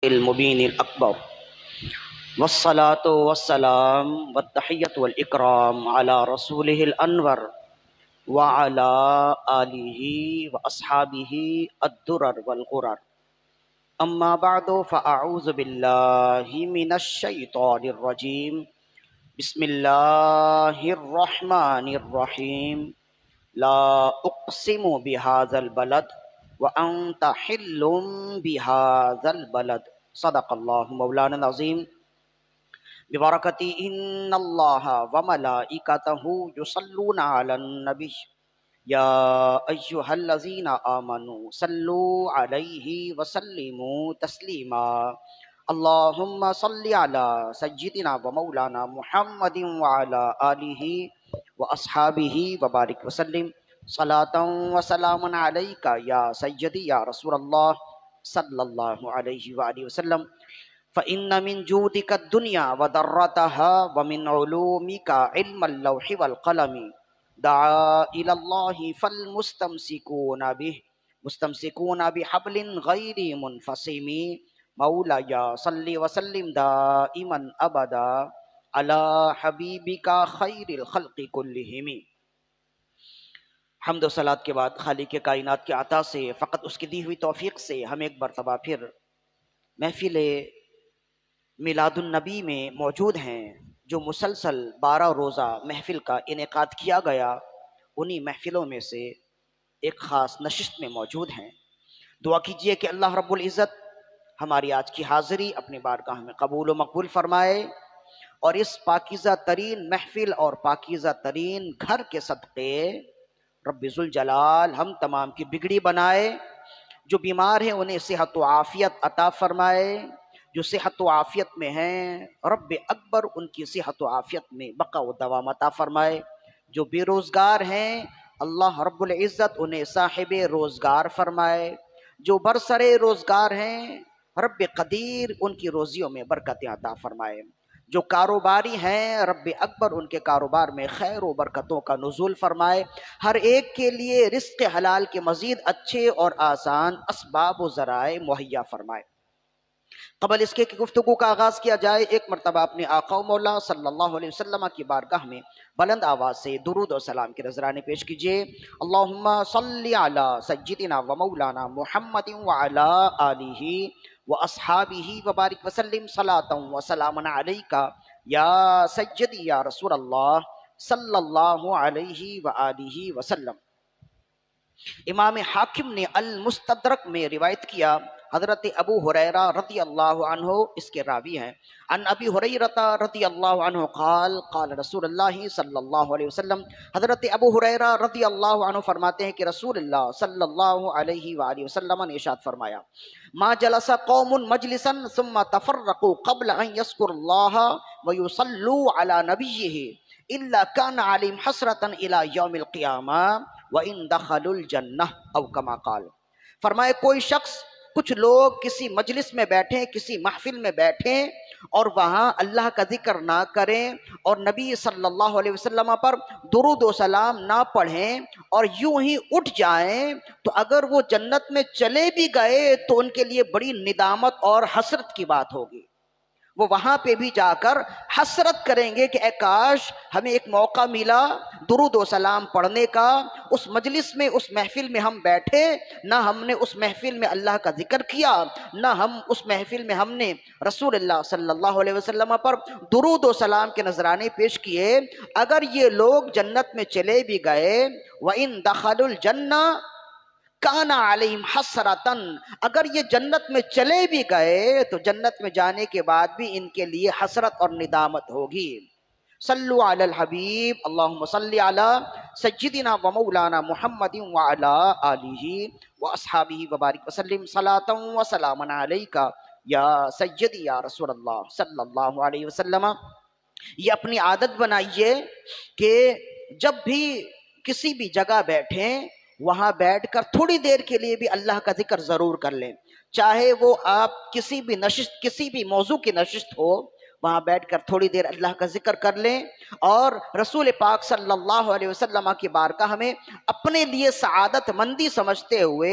المبین الاکبر والصلاة والسلام والتحیۃ والاکرام علی رسولہ الانور وعلی آلہ واصحابہ الدرر والغرر اما بعد فاعوذ باللہ من الشیطان الرجیم بسم اللہ الرحمن الرحیم لا اقسم بهذا البلد وانت حل بهذا البلد صدق اللہ مولانا العظیم ببرکتی ان اللہ وملائکتہ یصلون علی النبی یا ایہا الذین آمنوا صلوا علیہ وسلموا تسلیما اللہم صل علی سیدنا ومولانا محمد وعلی آلہ واصحابہ وبارک وسلم صلاۃ وسلام علیک یا سیدی یا رسول اللہ صلی اللہ علیہ وآلہ وسلم فإن من جودك الدنيا وضرتها ومن علومك علم اللوح والقلم دعا إلى الله فالمستمسكون به مستمسكون بحبل غير منفصم مولاي صل وسلم دائما أبدا على حبيبك خير الخلق كلهم۔ حمد و صلات کے بعد خالق کائنات کے عطا سے فقط اس کی دی ہوئی توفیق سے ہم ایک مرتبہ پھر محفل میلاد النبی میں موجود ہیں، جو مسلسل 12 روزہ محفل کا انعقاد کیا گیا، انہی محفلوں میں سے ایک خاص نشست میں موجود ہیں۔ دعا کیجئے کہ اللہ رب العزت ہماری آج کی حاضری اپنی بارگاہ میں قبول و مقبول فرمائے، اور اس پاکیزہ ترین محفل اور پاکیزہ ترین گھر کے صدقے رب ذوالجلال ہم تمام کی بگڑی بنائے۔ جو بیمار ہیں انہیں صحت و عافیت عطا فرمائے، جو صحت و عافیت میں ہیں رب اکبر ان کی صحت و عافیت میں بقا و دوام عطا فرمائے۔ جو بے روزگار ہیں اللہ رب العزت انہیں صاحب روزگار فرمائے۔ جو برسر روزگار ہیں رب قدیر ان کی روزیوں میں برکتیں عطا فرمائے۔ جو کاروباری ہیں رب اکبر ان کے کاروبار میں خیر و برکتوں کا نزول فرمائے۔ ہر ایک کے لیے رزق حلال کے مزید اچھے اور آسان اسباب و ذرائع مہیا فرمائے۔ قبل اس کے کہ گفتگو کا آغاز کیا جائے، ایک مرتبہ اپنے آقا و مولا صلی اللہ علیہ وسلم کی بارگاہ میں بلند آواز سے درود و سلام کے نذرانے پیش کیجئے۔ اللہم صلی علی سیدنا و مولانا محمد وعلی آلہ واصحابہ وبارک وسلم صلاۃ و سلام علیک یا سیدی یا رسول اللہ صلی اللہ علیہ وآلہ وسلم۔ امام حاکم نے المستدرک میں روایت کیا، حضرت ابو ہریرہ رضی اللہ عنہ اس کے راوی ہیں، عن ابی ہریرہ رضی اللہ عنہ قال قال رسول اللہ صلی اللہ علیہ وسلم، حضرت ابو ہریرہ رضی اللہ عنہ فرماتے ہیں کہ رسول اللہ صلی اللہ علیہ وآلہ وسلم نے ارشاد فرمایا، ما جلس قوم مجلسا ثم تفرقوا قبل ان يذكروا الله ويصلوا على نبيه الا كان عليهم حسرة الى يوم القيامة وَإِن دَخَلُوا الْجَنَّةَ او کما قال۔ فرمائے کوئی شخص، کچھ لوگ کسی مجلس میں بیٹھیں، کسی محفل میں بیٹھیں اور وہاں اللہ کا ذکر نہ کریں اور نبی صلی اللہ علیہ وسلم پر درود و سلام نہ پڑھیں اور یوں ہی اٹھ جائیں، تو اگر وہ جنت میں چلے بھی گئے تو ان کے لیے بڑی ندامت اور حسرت کی بات ہوگی۔ وہ وہاں پہ بھی جا کر حسرت کریں گے کہ اے کاش ہمیں ایک موقع ملا درود و سلام پڑھنے کا، اس مجلس میں اس محفل میں ہم بیٹھے، نہ ہم نے اس محفل میں اللہ کا ذکر کیا، نہ ہم اس محفل میں ہم نے رسول اللہ صلی اللہ علیہ وسلم پر درود و سلام کے نذرانے پیش کیے۔ اگر یہ لوگ جنت میں چلے بھی گئے، وَإِن دَخَلُوا الْجَنَّةَ کانا علیہم حسرتن، اگر یہ جنت میں چلے بھی گئے تو جنت میں جانے کے بعد بھی ان کے لیے حسرت اور ندامت ہوگی۔ صلو علی الحبیب اللہم صلی علی سیدنا و مولانا محمد وعلی آلہ واصحابہ وبارک وسلم صلاۃ و سلام علیک یا سیدی یا رسول اللہ صلی اللہ علیہ وسلم۔ یہ اپنی عادت بنائیے کہ جب بھی کسی بھی جگہ بیٹھیں وہاں بیٹھ کر تھوڑی دیر کے لیے بھی اللہ کا ذکر ضرور کر لیں، چاہے وہ آپ کسی بھی نشست، کسی بھی موضوع کی نشست ہو، وہاں بیٹھ کر تھوڑی دیر اللہ کا ذکر کر لیں اور رسول پاک صلی اللہ علیہ وسلم کی بارگاہ میں اپنے لیے سعادت مندی سمجھتے ہوئے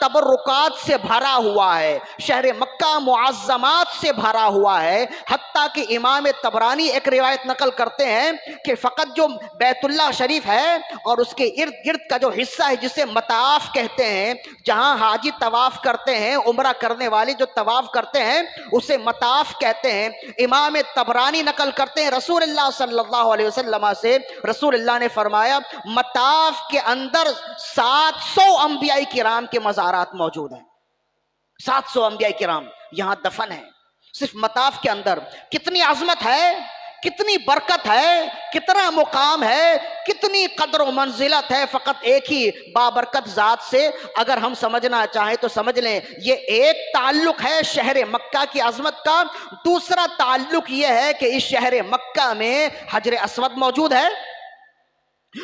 تبرکات سے بھرا ہوا ہے، شہر مکہ معظمات سے بھرا ہوا ہے، حتیٰ کہ امام طبرانی ایک روایت نقل کرتے ہیں کہ فقط جو بیت اللہ شریف ہے اور اس کے ارد گرد کا جو حصہ ہے جسے مطاف کہتے ہیں، جہاں حاجی طواف کرتے ہیں، عمرہ کرنے والے جو طواف کرتے ہیں اسے مطاف کہتے ہیں، امام طبرانی نقل کرتے ہیں رسول اللہ صلی اللہ علیہ وسلم سے، رسول اللہ نے فرمایا مطاف کے اندر 700 انبیاء کرام کے مزارات موجود ہیں، 700 انبیاء کرام یہاں دفن ہیں صرف مطاف کے اندر۔ کتنی عظمت ہے، کتنی برکت ہے، کتنا مقام ہے، کتنی قدر و منزلت ہے فقط ایک ہی بابرکت ذات سے۔ اگر ہم سمجھنا چاہیں تو سمجھ لیں، یہ ایک تعلق ہے شہر مکہ کی عظمت کا۔ دوسرا تعلق یہ ہے کہ اس شہر مکہ میں حجر اسود موجود ہے،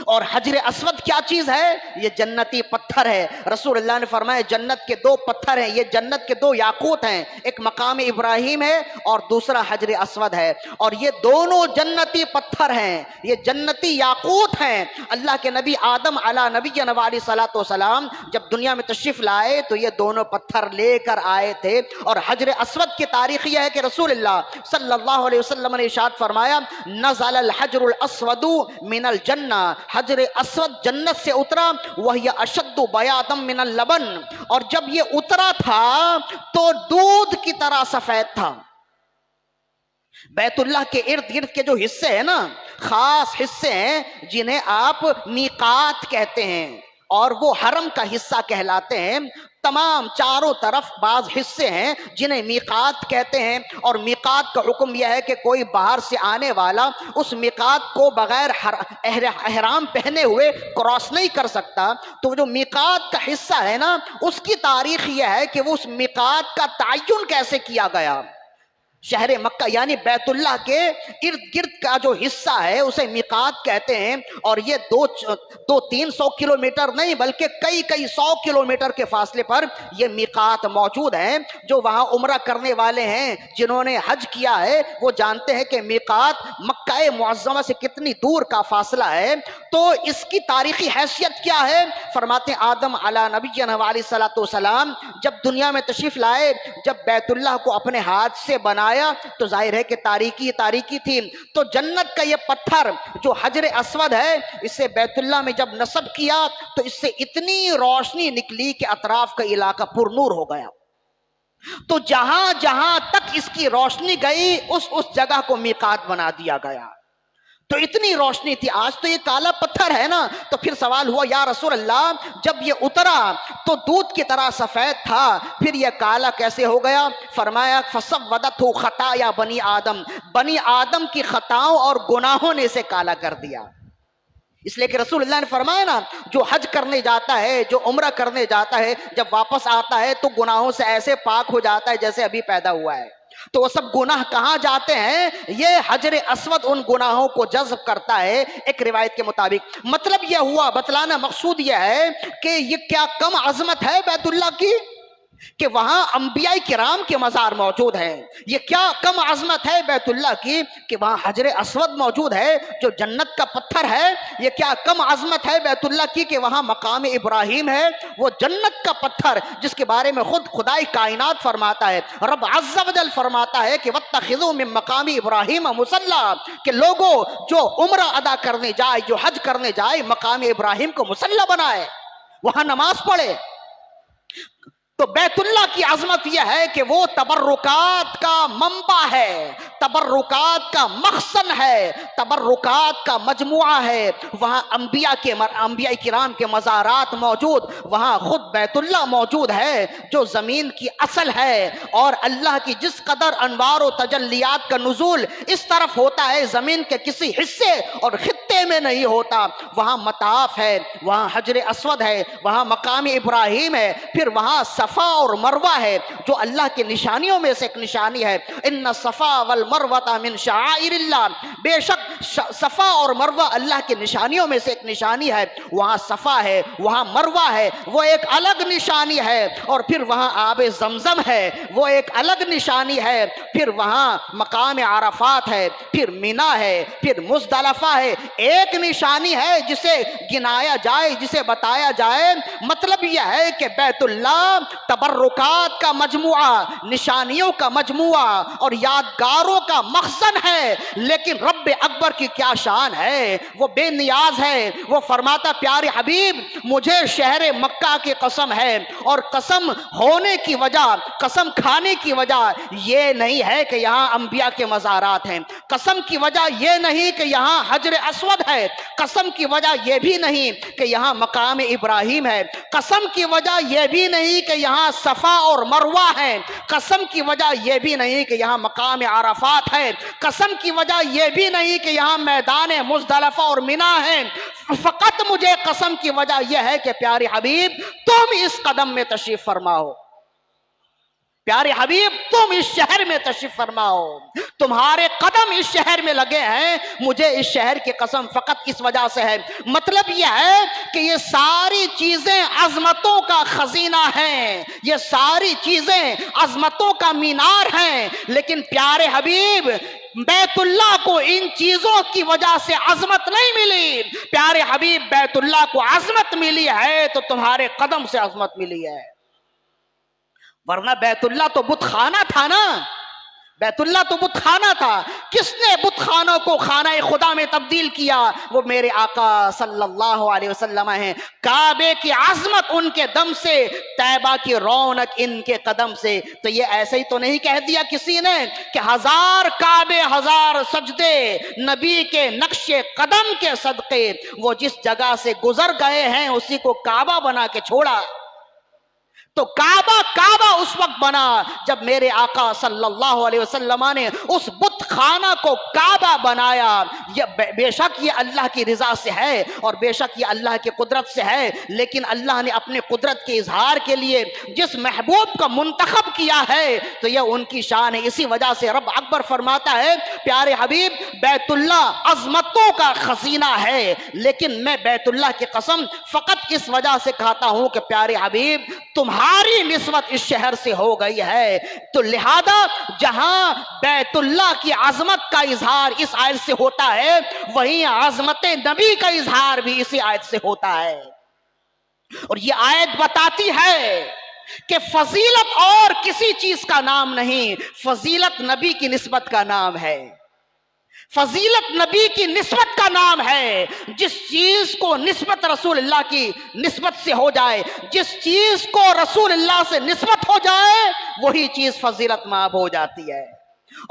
اور حجر اسود کیا چیز ہے؟ یہ جنتی پتھر ہے۔ رسول اللہ نے فرمایا جنت کے 2 پتھر ہیں، یہ جنت کے 2 یاقوت ہیں، ایک مقام ابراہیم ہے اور دوسرا حجر اسود ہے، اور یہ دونوں جنتی پتھر ہیں، یہ جنتی یاقوت ہیں۔ اللہ کے نبی آدم علی نبینا علیہ الصلوۃ والسلام جب دنیا میں تشریف لائے تو یہ دونوں پتھر لے کر آئے تھے، اور حجر اسود کی تاریخ یہ ہے کہ رسول اللہ صلی اللہ علیہ وسلم نے ارشاد فرمایا نزل الحجر الاسود من الجنہ، حجر اسود جنت سے اترا، وہی اشد بیاضا من اللبن، اور جب یہ اترا تھا تو دودھ کی طرح سفید تھا۔ بیت اللہ کے ارد گرد کے جو حصے ہیں نا، خاص حصے ہیں جنہیں آپ میقات کہتے ہیں اور وہ حرم کا حصہ کہلاتے ہیں، تمام چاروں طرف بعض حصے ہیں جنہیں میقات کہتے ہیں، اور میقات کا حکم یہ ہے کہ کوئی باہر سے آنے والا اس میقات کو بغیر احرام پہنے ہوئے کراس نہیں کر سکتا۔ تو جو میقات کا حصہ ہے نا، اس کی تاریخ یہ ہے کہ وہ اس میقات کا تعین کیسے کیا گیا۔ شہر مکہ یعنی بیت اللہ کے ارد گرد کا جو حصہ ہے اسے میقات کہتے ہیں، اور یہ 200-300 کلومیٹر نہیں بلکہ کئی 100 کلومیٹر کے فاصلے پر یہ میقات موجود ہیں۔ جو وہاں عمرہ کرنے والے ہیں، جنہوں نے حج کیا ہے، وہ جانتے ہیں کہ میقات مکہ معظمہ سے کتنی دور کا فاصلہ ہے۔ تو اس کی تاریخی حیثیت کیا ہے؟ فرماتے ہیں آدم علی نبینا علیہ الصلوۃ والسلام جب دنیا میں تشریف لائے، جب بیت اللہ کو اپنے ہاتھ سے بنایا تو ظاہر ہے کہ تاریکی تھی، تو جنت کا یہ پتھر جو حجر اسود ہے، اسے بیت اللہ میں جب نصب کیا تو اس سے اتنی روشنی نکلی کہ اطراف کا علاقہ پر نور ہو گیا۔ تو جہاں جہاں تک اس کی روشنی گئی اس جگہ کو میقات بنا دیا گیا۔ تو اتنی روشنی تھی۔ آج تو یہ کالا پتھر ہے نا، تو پھر سوال ہوا یا رسول اللہ جب یہ اترا تو دودھ کی طرح سفید تھا، پھر یہ کالا کیسے ہو گیا؟ فرمایا فسودتہ خطایا بنی آدم، بنی آدم کی خطاؤں اور گناہوں نے اسے کالا کر دیا۔ اس لیے کہ رسول اللہ نے فرمایا نا، جو حج کرنے جاتا ہے، جو عمرہ کرنے جاتا ہے، جب واپس آتا ہے تو گناہوں سے ایسے پاک ہو جاتا ہے جیسے ابھی پیدا ہوا ہے۔ تو وہ سب گناہ کہاں جاتے ہیں؟ یہ حجر اسود ان گناہوں کو جذب کرتا ہے ایک روایت کے مطابق۔ مطلب یہ ہوا، بتلانا مقصود یہ ہے کہ یہ کیا کم عظمت ہے بیت اللہ کی کہ وہاں انبیاء کرام کے مزار موجود ہیں۔ یہ کیا کم عظمت ہے بیت اللہ کی کہ وہاں حجر اسود موجود ہے جو جنت کا پتھر ہے۔ یہ کیا کم عظمت ہے بیت اللہ کی کہ وہاں مقام ابراہیم ہے، وہ جنت کا پتھر جس کے بارے میں خود خدائے کائنات فرماتا ہے، رب عز و جل فرماتا ہے کہ واتخذوا من مقام ابراہیم مصلی، کہ لوگوں جو عمرہ ادا کرنے جائے، جو حج کرنے جائے، مقام ابراہیم کو مصلی بنائے، وہاں نماز پڑھے۔ تو بیت اللہ کی عظمت یہ ہے کہ وہ تبرکات کا منبع ہے، تبرکات کا مخزن ہے، تبرکات کا مجموعہ ہے۔ وہاں انبیاء کرام کے مزارات موجود، وہاں خود بیت اللہ موجود ہے جو زمین کی اصل ہے، اور اللہ کی جس قدر انوار و تجلیات کا نزول اس طرف ہوتا ہے زمین کے کسی حصے اور خطے میں نہیں ہوتا۔ وہاں مطاف ہے، وہاں حجر اسود ہے، وہاں مقام ابراہیم ہے، پھر وہاں صفا اور مروہ ہے جو اللہ کی نشانیوں میں سے ایک نشانی ہے۔ ان الصفا والمروہ من شعائر اللہ، بے شک صفا اور مروہ اللہ کی نشانیوں میں سے ایک نشانی ہے۔ وہاں صفا ہے، وہاں مروہ ہے، وہ ایک الگ نشانی ہے، اور پھر وہاں آب زمزم ہے، وہ ایک الگ نشانی ہے، پھر وہاں مقام عرفات ہے، پھر مینا ہے، پھر مزدلفہ ہے۔ ایک نشانی ہے جسے گنایا جائے، جسے بتایا جائے، مطلب یہ ہے کہ بیت اللہ تبرکات کا مجموعہ، نشانیوں کا مجموعہ اور یادگاروں کا مخزن ہے۔ لیکن رب اکبر کی کیا شان ہے، وہ بے نیاز ہے۔ وہ فرماتا پیارے حبیب مجھے شہر مکہ کی قسم ہے، اور قسم ہونے کی وجہ، قسم کھانے کی وجہ یہ نہیں ہے کہ یہاں انبیاء کے مزارات ہیں، قسم کی وجہ یہ نہیں کہ یہاں حجر اسود ہے، قسم کی وجہ یہ بھی نہیں کہ یہاں مقام ابراہیم ہے، قسم کی وجہ یہ بھی نہیں کہ یہاں صفا اور مروہ ہے، قسم کی وجہ یہ بھی نہیں کہ یہاں مقام عرفات ہے، قسم کی وجہ یہ بھی نہیں کہ یہاں میدان مزدلفہ اور منا ہے۔ فقط مجھے قسم کی وجہ یہ ہے کہ پیارے حبیب تم اس قدم میں تشریف فرماؤ، پیارے حبیب تم اس شہر میں تشریف فرماؤ، تمہارے قدم اس شہر میں لگے ہیں، مجھے اس شہر کی قسم فقط اس وجہ سے ہے۔ مطلب یہ ہے کہ یہ ساری چیزیں عظمتوں کا خزینہ ہیں، یہ ساری چیزیں عظمتوں کا مینار ہیں، لیکن پیارے حبیب بیت اللہ کو ان چیزوں کی وجہ سے عظمت نہیں ملی، پیارے حبیب بیت اللہ کو عظمت ملی ہے تو تمہارے قدم سے عظمت ملی ہے، ورنہ بیت اللہ تو بت خانہ تھا نا، بیت اللہ تو بت خانہ تھا۔ کس نے بت خانوں کو خانہ خدا میں تبدیل کیا؟ وہ میرے آقا صلی اللہ علیہ وسلم ہیں۔ کعبے کی عظمت ان کے دم سے، طیبہ کی رونق ان کے قدم سے۔ تو یہ ایسے ہی تو نہیں کہہ دیا کسی نے کہ ہزار کعبے ہزار سجدے نبی کے نقش قدم کے صدقے، وہ جس جگہ سے گزر گئے ہیں اسی کو کعبہ بنا کے چھوڑا۔ تو کعبہ اس وقت بنا جب میرے آقا صلی اللہ علیہ وسلم نے اس بت خانہ کو کعبہ بنایا۔ یہ بے شک یہ اللہ کی رضا سے ہے اور بے شک یہ اللہ کی قدرت سے ہے، لیکن اللہ نے اپنے قدرت کے اظہار کے لیے جس محبوب کو منتخب کیا ہے تو یہ ان کی شان ہے۔ اسی وجہ سے رب اکبر فرماتا ہے پیارے حبیب بیت اللہ عظمتوں کا خزینہ ہے، لیکن میں بیت اللہ کی قسم فقط اس وجہ سے کہتا ہوں کہ پیارے حبیب تمہاری نسبت اس شہر سے ہو گئی ہے، تو لہذا جہاں بیت اللہ کی عظمت کا اظہار اس آیت سے ہوتا ہے وہیں عظمت نبی کا اظہار بھی اسی آیت سے ہوتا ہے۔ اور یہ آیت بتاتی ہے کہ فضیلت اور کسی چیز کا نام نہیں، فضیلت نبی کی نسبت کا نام ہے، فضیلت نبی کی نسبت کا نام ہے۔ جس چیز کو نسبت رسول اللہ کی نسبت سے ہو جائے، جس چیز کو رسول اللہ سے نسبت ہو جائے وہی چیز فضیلت مآب ہو جاتی ہے،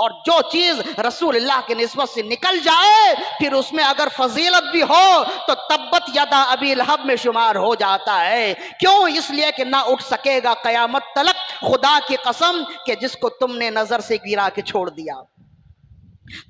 اور جو چیز رسول اللہ کی نسبت سے نکل جائے پھر اس میں اگر فضیلت بھی ہو تو تبت یدا ابی لہب میں شمار ہو جاتا ہے۔ کیوں؟ اس لیے کہ نہ اٹھ سکے گا قیامت تلک، خدا کی قسم کہ جس کو تم نے نظر سے گرا کے چھوڑ دیا۔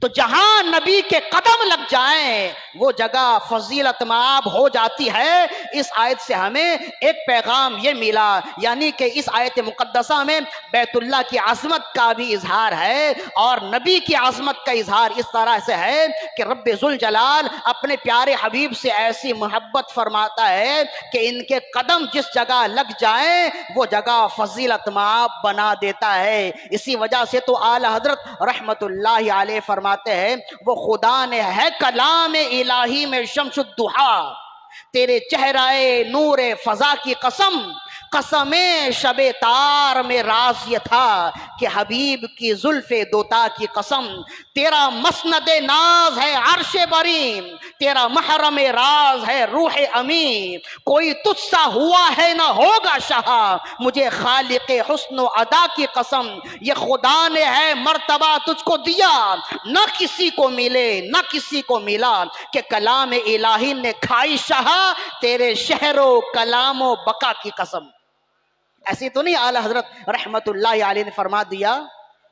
تو جہاں نبی کے قدم لگ جائیں وہ جگہ فضیلت مآب ہو جاتی ہے۔ اس آیت سے ہمیں ایک پیغام یہ ملا، یعنی کہ اس آیت مقدسہ میں بیت اللہ کی عظمت کا بھی اظہار ہے اور نبی کی عظمت کا اظہار اس طرح سے ہے کہ رب ذوالجلال اپنے پیارے حبیب سے ایسی محبت فرماتا ہے کہ ان کے قدم جس جگہ لگ جائیں وہ جگہ فضیلت مآب بنا دیتا ہے۔ اسی وجہ سے تو اعلیٰ حضرت رحمت اللہ علیہ فرماتے ہیں وہ خدا نے ہے کلام الہی میں شمس الضحیٰ، تیرے چہرہ نور فضا کی قسم، قسم شب تار میں راز یہ تھا کہ حبیب کی زلف دوتا کی قسم، تیرا مسند ناز ہے عرش برین، تیرا محرم راز ہے روح امین، کوئی تجھ سا ہوا ہے نہ ہوگا شہا، مجھے خالق حسن و ادا کی قسم، یہ خدا نے ہے مرتبہ تجھ کو دیا، نہ کسی کو ملے نہ کسی کو ملا، کہ کلام الہی نے کھائی شہا تیرے شہر و کلام و بقا کی قسم۔ ایسی تو نہیں اعلیٰ حضرت رحمت اللہ علیہ نے فرما دیا؟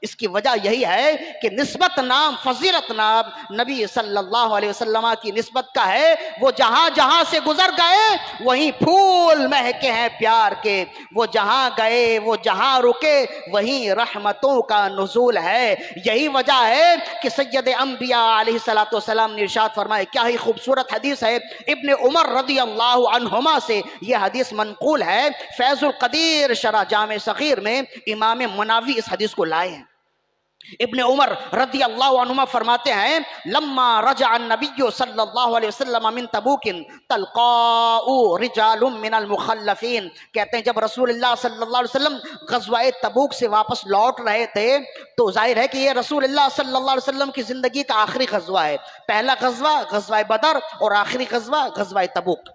اس کی وجہ یہی ہے کہ نسبت نام، فضیلت نام نبی صلی اللہ علیہ وسلم کی نسبت کا ہے۔ وہ جہاں جہاں سے گزر گئے وہیں پھول مہکے ہیں پیار کے، وہ جہاں گئے وہ جہاں رکے وہیں رحمتوں کا نزول ہے۔ یہی وجہ ہے کہ سید انبیاء علیہ السلام نے ارشاد فرمائے، کیا ہی خوبصورت حدیث ہے، ابن عمر رضی اللہ عنہما سے یہ حدیث منقول ہے، فیض القدیر شرح جامع صغیر میں امام مناوی اس حدیث کو لائے ہیں۔ ابن عمر رضی اللہ عنہما فرماتے ہیں لما رجع النبی صلی اللہ علیہ وسلم من تبوک تلقاء رجال من المخلفین، کہتے ہیں جب رسول اللہ صلی اللہ علیہ وسلم غزوہ تبوک سے واپس لوٹ رہے تھے تو ظاہر ہے کہ یہ رسول اللہ صلی اللہ علیہ وسلم کی زندگی کا آخری غزوہ ہے، پہلا غزوہ غزوہ بدر اور آخری غزوہ غزوہ تبوک۔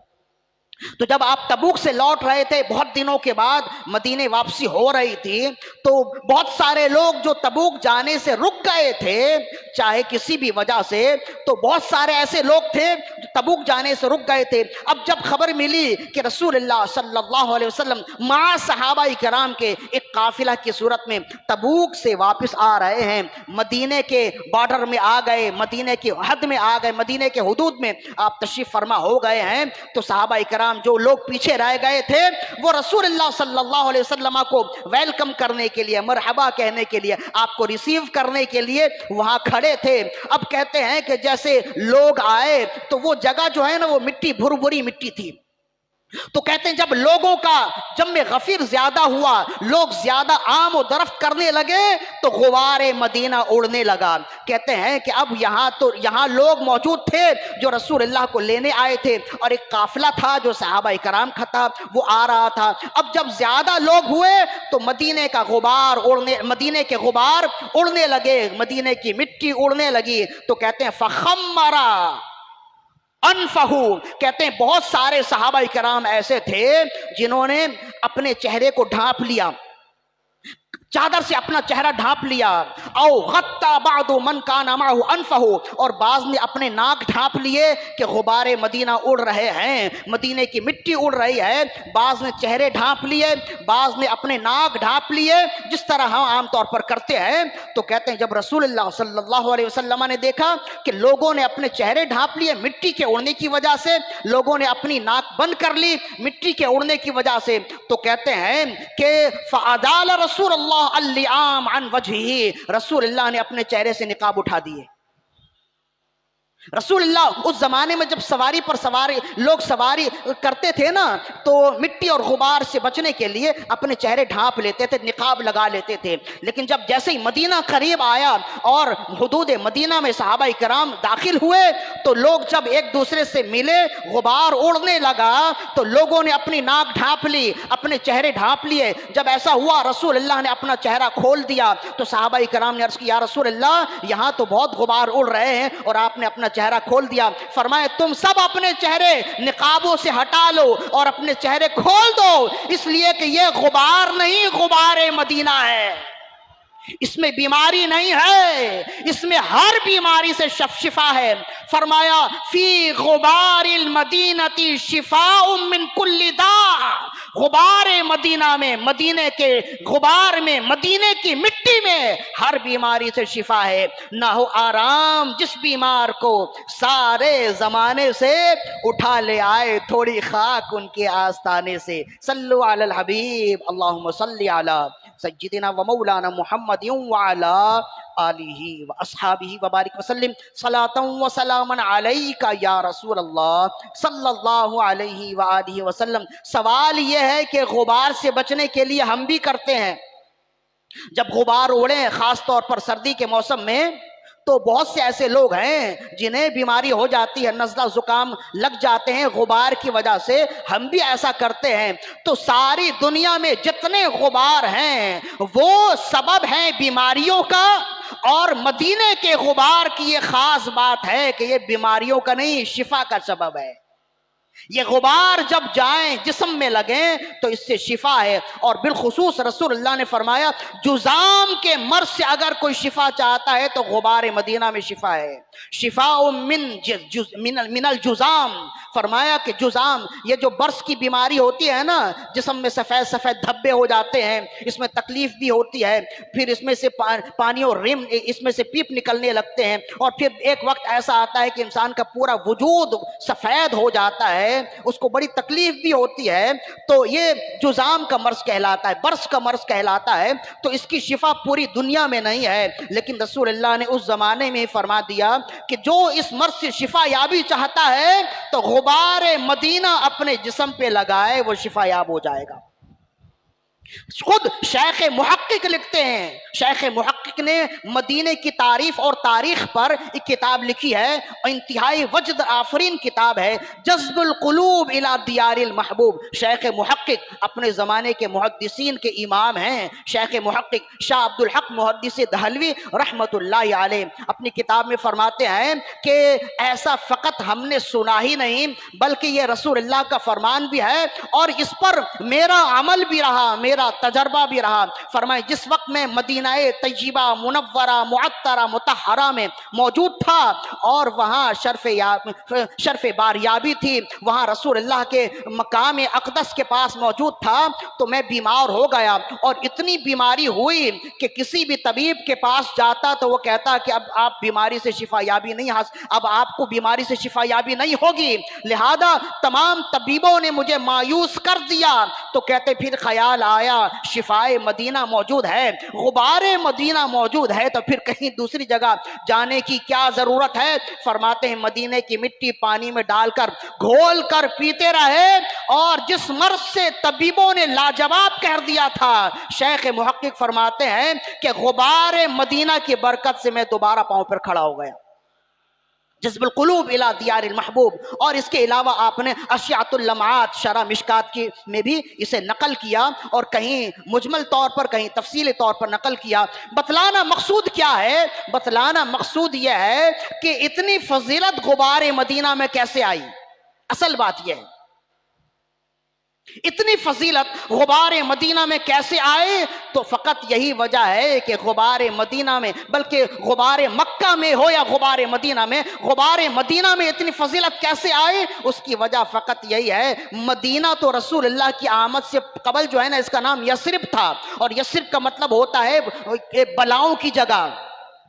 تو جب آپ تبوک سے لوٹ رہے تھے، بہت دنوں کے بعد مدینے واپسی ہو رہی تھی، تو بہت سارے لوگ جو تبوک جانے سے رک گئے تھے چاہے کسی بھی وجہ سے، تو بہت سارے ایسے لوگ تھے جو تبوک جانے سے رک گئے تھے۔ اب جب خبر ملی کہ رسول اللہ صلی اللہ علیہ وسلم مع صحابہ کرام کے ایک قافلہ کی صورت میں تبوک سے واپس آ رہے ہیں، مدینے کے بارڈر میں آ گئے، مدینے کی حد میں آ گئے، مدینے کے حدود میں آپ تشریف فرما ہو گئے ہیں، تو صحابہ کرام جو لوگ پیچھے رہ گئے تھے وہ رسول اللہ صلی اللہ علیہ وسلم کو ویلکم کرنے کے لیے، مرحبا کہنے کے لیے، آپ کو ریسیو کرنے کے لیے وہاں کھڑے تھے۔ اب کہتے ہیں کہ جیسے لوگ آئے تو وہ جگہ جو ہے نا وہ مٹی بھر مٹی تھی، تو کہتے ہیں جب لوگوں کا جمع غفیر زیادہ ہوا، لوگ زیادہ عام و درفت کرنے لگے تو غبار مدینہ اڑنے لگا۔ کہتے ہیں کہ اب یہاں لوگ موجود تھے جو رسول اللہ کو لینے آئے تھے، اور ایک قافلہ تھا جو صحابہ کرام کا تھا وہ آ رہا تھا۔ اب جب زیادہ لوگ ہوئے تو مدینے کے غبار اڑنے لگے، مدینے کی مٹی اڑنے لگی، تو کہتے ہیں فخمرا انفہو، کہتے ہیں بہت سارے صحابہ کرام ایسے تھے جنہوں نے اپنے چہرے کو ڈھانپ لیا، چادر سے اپنا چہرہ ڈھانپ لیا، او غطا بعض من کان معه انفه، اور بعض نے اپنے ناک ڈھانپ لیے کہ غبار مدینہ اڑ رہے ہیں، مدینے کی مٹی اڑ رہی ہے، بعض نے چہرے ڈھانپ لیے، بعض نے اپنے ناک ڈھانپ لیے، جس طرح ہم عام طور پر کرتے ہیں۔ تو کہتے ہیں جب رسول اللہ صلی اللہ علیہ وسلم نے دیکھا کہ لوگوں نے اپنے چہرے ڈھانپ لیے مٹی کے اڑنے کی وجہ سے، لوگوں نے اپنی ناک بند کر لی مٹی کے اڑنے کی وجہ سے، تو کہتے ہیں کہ فَأَدَالَ رسول اللہ اللِّعَامَ عَنْ وَجْهِهِ، رسول اللہ نے اپنے چہرے سے نقاب اٹھا دیے۔ رسول اللہ اس زمانے میں جب لوگ سواری کرتے تھے نا تو مٹی اور غبار سے بچنے کے لیے اپنے چہرے ڈھانپ لیتے تھے، نقاب لگا لیتے تھے، لیکن جب جیسے ہی مدینہ قریب آیا اور حدود مدینہ میں صحابہ کرام داخل ہوئے تو لوگ جب ایک دوسرے سے ملے، غبار اڑنے لگا تو لوگوں نے اپنی ناک ڈھانپ لی، اپنے چہرے ڈھانپ لیے۔ جب ایسا ہوا رسول اللہ نے اپنا چہرہ کھول دیا تو صحابہ کرام نے عرض کی یا رسول اللہ یہاں تو بہت غبار اڑ رہے ہیں اور آپ نے اپنا چہرہ کھول دیا۔ فرمایا تم سب اپنے چہرے نقابوں سے ہٹا لو اور اپنے چہرے کھول دو، اس لیے کہ یہ غبار نہیں، غبار مدینہ ہے، اس میں بیماری نہیں ہے، اس میں ہر بیماری سے شفا ہے۔ فرمایا فی غبار المدینہ شفاء من کل داء، غبار مدینہ میں، مدینے کے غبار میں، مدینے کی مٹی میں ہر بیماری سے شفا ہے۔ نہ ہو آرام جس بیمار کو سارے زمانے سے اٹھا لے آئے تھوڑی خاک ان کے آستانے سے۔ صلو علی الحبیب اللہم صلی علی سیدنا و مولانا محمد وعلا آلہ و اصحابہ وبارک وسلم صلاۃ و سلام علیک یا رسول اللہ صلی اللہ علیہ وآلہ وسلم۔ سوال یہ ہے کہ غبار سے بچنے کے لیے ہم بھی کرتے ہیں، جب غبار اڑے خاص طور پر سردی کے موسم میں تو بہت سے ایسے لوگ ہیں جنہیں بیماری ہو جاتی ہے، نزلہ زکام لگ جاتے ہیں غبار کی وجہ سے، ہم بھی ایسا کرتے ہیں۔ تو ساری دنیا میں جتنے غبار ہیں وہ سبب ہیں بیماریوں کا، اور مدینے کے غبار کی یہ خاص بات ہے کہ یہ بیماریوں کا نہیں، شفا کا سبب ہے۔ یہ غبار جب جائیں جسم میں لگیں تو اس سے شفا ہے، اور بالخصوص رسول اللہ نے فرمایا جزام کے مرض سے اگر کوئی شفا چاہتا ہے تو غبار مدینہ میں شفا ہے۔ شفاء من الجزام، فرمایا کہ جزام یہ جو برس کی بیماری ہوتی ہے نا، جسم میں سفید سفید دھبے ہو جاتے ہیں، اس میں تکلیف بھی ہوتی ہے، پھر اس میں سے پانی اور رم اس میں سے پیپ نکلنے لگتے ہیں، اور پھر ایک وقت ایسا آتا ہے کہ انسان کا پورا وجود سفید ہو جاتا ہے، اس کو بڑی تکلیف بھی ہوتی ہے، تو یہ جزام کا مرض کہلاتا ہے، برس کا مرض کہلاتا ہے۔ تو اس کی شفا پوری دنیا میں نہیں ہے، لیکن رسول اللہ نے اس زمانے میں فرما دیا کہ جو اس مرض سے شفا یابی چاہتا ہے تو غبار مدینہ اپنے جسم پہ لگائے، وہ شفا یاب ہو جائے گا۔ خود شیخ محقق لکھتے ہیں، شیخ محقق نے مدینے کی تعریف اور تاریخ پر ایک کتاب لکھی ہے، انتہائی وجد آفرین کتاب ہے، جذب القلوب الی دیار المحبوب۔ شیخ محقق اپنے زمانے کے محدثین کے امام ہیں، شیخ محقق شاہ عبد الحق محدث دہلوی رحمت اللہ علیہ اپنی کتاب میں فرماتے ہیں کہ ایسا فقط ہم نے سنا ہی نہیں بلکہ یہ رسول اللہ کا فرمان بھی ہے اور اس پر میرا عمل بھی رہا، میرا تجربہ بھی رہا۔ فرمائے جس وقت میں مدینہ طیبہ منورہ معطرہ مطہرہ میں موجود تھا اور وہاں شرف باریابی تھی، وہاں رسول اللہ کے مقام اقدس کے پاس موجود تھا، تو میں بیمار ہو گیا اور اتنی بیماری ہوئی کہ کسی بھی طبیب کے پاس جاتا تو وہ کہتا کہ اب آپ بیماری سے شفا یابی نہیں اب آپ کو بیماری سے شفا یابی نہیں ہوگی، لہذا تمام طبیبوں نے مجھے مایوس کر دیا۔ تو کہتے پھر خیال آیا شفائے مدینہ موجود ہے، غبار مدینہ موجود ہے، تو پھر کہیں دوسری جگہ جانے کی کیا ضرورت ہے؟ فرماتے ہیں مدینے کی مٹی پانی میں ڈال کر گھول کر پیتے رہے اور جس مرض سے طبیبوں نے لاجواب کہہ دیا تھا، شیخ محقق فرماتے ہیں کہ غبار مدینہ کی برکت سے میں دوبارہ پاؤں پر کھڑا ہو گیا۔ جذب القلوب الی دیار المحبوب۔ اور اس کے علاوہ آپ نے اشعۃ اللمعات شرح مشکات کی میں بھی اسے نقل کیا اور کہیں مجمل طور پر کہیں تفصیلی طور پر نقل کیا۔ بتلانا مقصود کیا ہے؟ بتلانا مقصود یہ ہے کہ اتنی فضیلت غبار مدینہ میں کیسے آئی۔ اصل بات یہ ہے اتنی فضیلت غبار مدینہ میں کیسے آئے، تو فقط یہی وجہ ہے کہ غبار مدینہ میں، بلکہ غبار مکہ میں ہو یا غبار مدینہ میں اتنی فضیلت کیسے آئے، اس کی وجہ فقط یہی ہے مدینہ تو رسول اللہ کی آمد سے قبل جو ہے نا اس کا نام یثرب تھا، اور یثرب کا مطلب ہوتا ہے بلاؤں کی جگہ،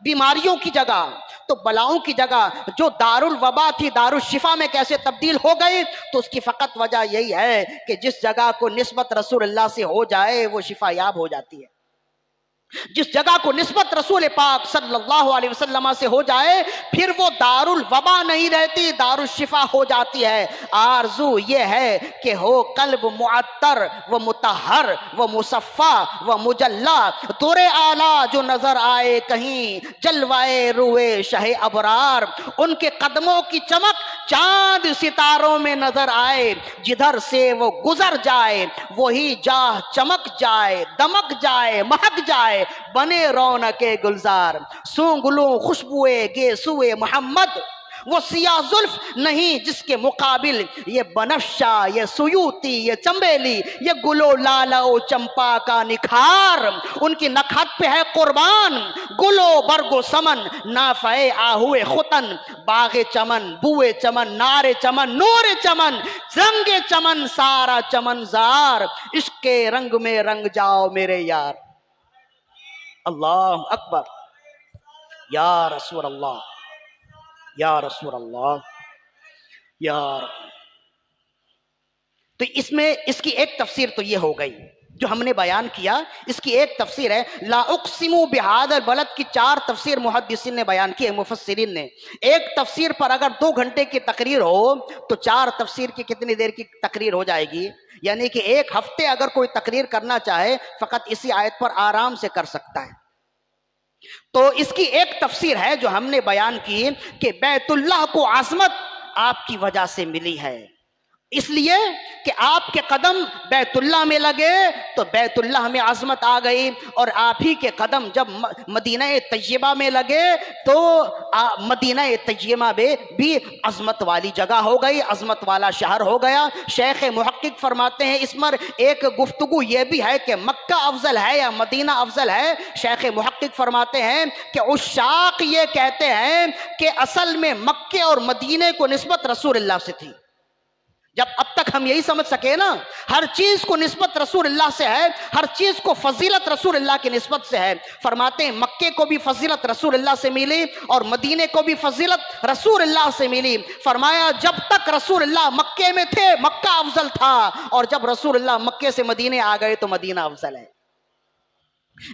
بیماریوں کی جگہ۔ تو بلاؤں کی جگہ جو دار الوبا تھی دار الشفا میں کیسے تبدیل ہو گئی، تو اس کی فقط وجہ یہی ہے کہ جس جگہ کو نسبت رسول اللہ سے ہو جائے وہ شفا یاب ہو جاتی ہے۔ جس جگہ کو نسبت رسول پاک صلی اللہ علیہ وسلم سے ہو جائے پھر وہ دار الوبا نہیں رہتی، دار الشفا ہو جاتی ہے۔ آرزو یہ ہے کہ ہو قلب معطر و مطہر و مصفا و مجلا، دور اعلیٰ جو نظر آئے کہیں جلوائے روئے شہ ابرار، ان کے قدموں کی چمک چاند ستاروں میں نظر آئے، جدھر سے وہ گزر جائے وہی جاہ چمک جائے، دمک جائے، مہک جائے، بنے رونق گلزار، سونگلوں خوشبوئے گیسوئے محمد، وہ سیاہ زلف نہیں جس کے مقابل یہ بنفشہ، یہ سیوتی، یہ چمبیلی، یہ گلو لالا و چمپا کا نکھار، ان کی نکھت پہ ہے قربان گلو برگو سمن، نافع آہوئے ختن، باغ چمن، بوئے چمن، نار چمن، نور چمن، رنگ چمن، سارا چمن زار، عشق کے رنگ میں رنگ جاؤ میرے یار۔ اللہ اکبر، یا رسول اللہ، یا رسول اللہ، یا تو اس کی ایک تفسیر تو یہ ہو گئی جو ہم نے بیان کیا۔ اس کی ایک تفسیر ہے لا اقسم بہذا البلد کی 4 تفسیر محدثین نے بیان کی ہے، مفسرین نے۔ ایک تفسیر پر اگر 2 گھنٹے کی تقریر ہو تو 4 تفسیر کی کتنی دیر کی تقریر ہو جائے گی؟ یعنی کہ 1 ہفتے اگر کوئی تقریر کرنا چاہے فقط اسی آیت پر آرام سے کر سکتا ہے۔ تو اس کی ایک تفسیر ہے جو ہم نے بیان کی کہ بیت اللہ کو عظمت آپ کی وجہ سے ملی ہے، اس لیے کہ آپ کے قدم بیت اللہ میں لگے تو بیت اللہ میں عظمت آ گئی، اور آپ ہی کے قدم جب مدینہ طیبہ میں لگے تو مدینہ طیبہ میں بھی عظمت والی جگہ ہو گئی، عظمت والا شہر ہو گیا۔ شیخ محقق فرماتے ہیں اس پر ایک گفتگو یہ بھی ہے کہ مکہ افضل ہے یا مدینہ افضل ہے۔ شیخ محقق فرماتے ہیں کہ عشاق یہ کہتے ہیں کہ اصل میں مکے اور مدینے کو نسبت رسول اللہ سے تھی۔ جب اب تک ہم یہی سمجھ سکے نا ہر چیز کو نسبت رسول اللہ سے ہے، ہر چیز کو فضیلت رسول اللہ کی نسبت سے ہے۔ فرماتے ہیں مکے کو بھی فضیلت رسول اللہ سے ملی اور مدینے کو بھی فضیلت رسول اللہ سے ملی۔ فرمایا جب تک رسول اللہ مکے میں تھے مکہ افضل تھا، اور جب رسول اللہ مکے سے مدینے آ گئے تو مدینہ افضل ہے۔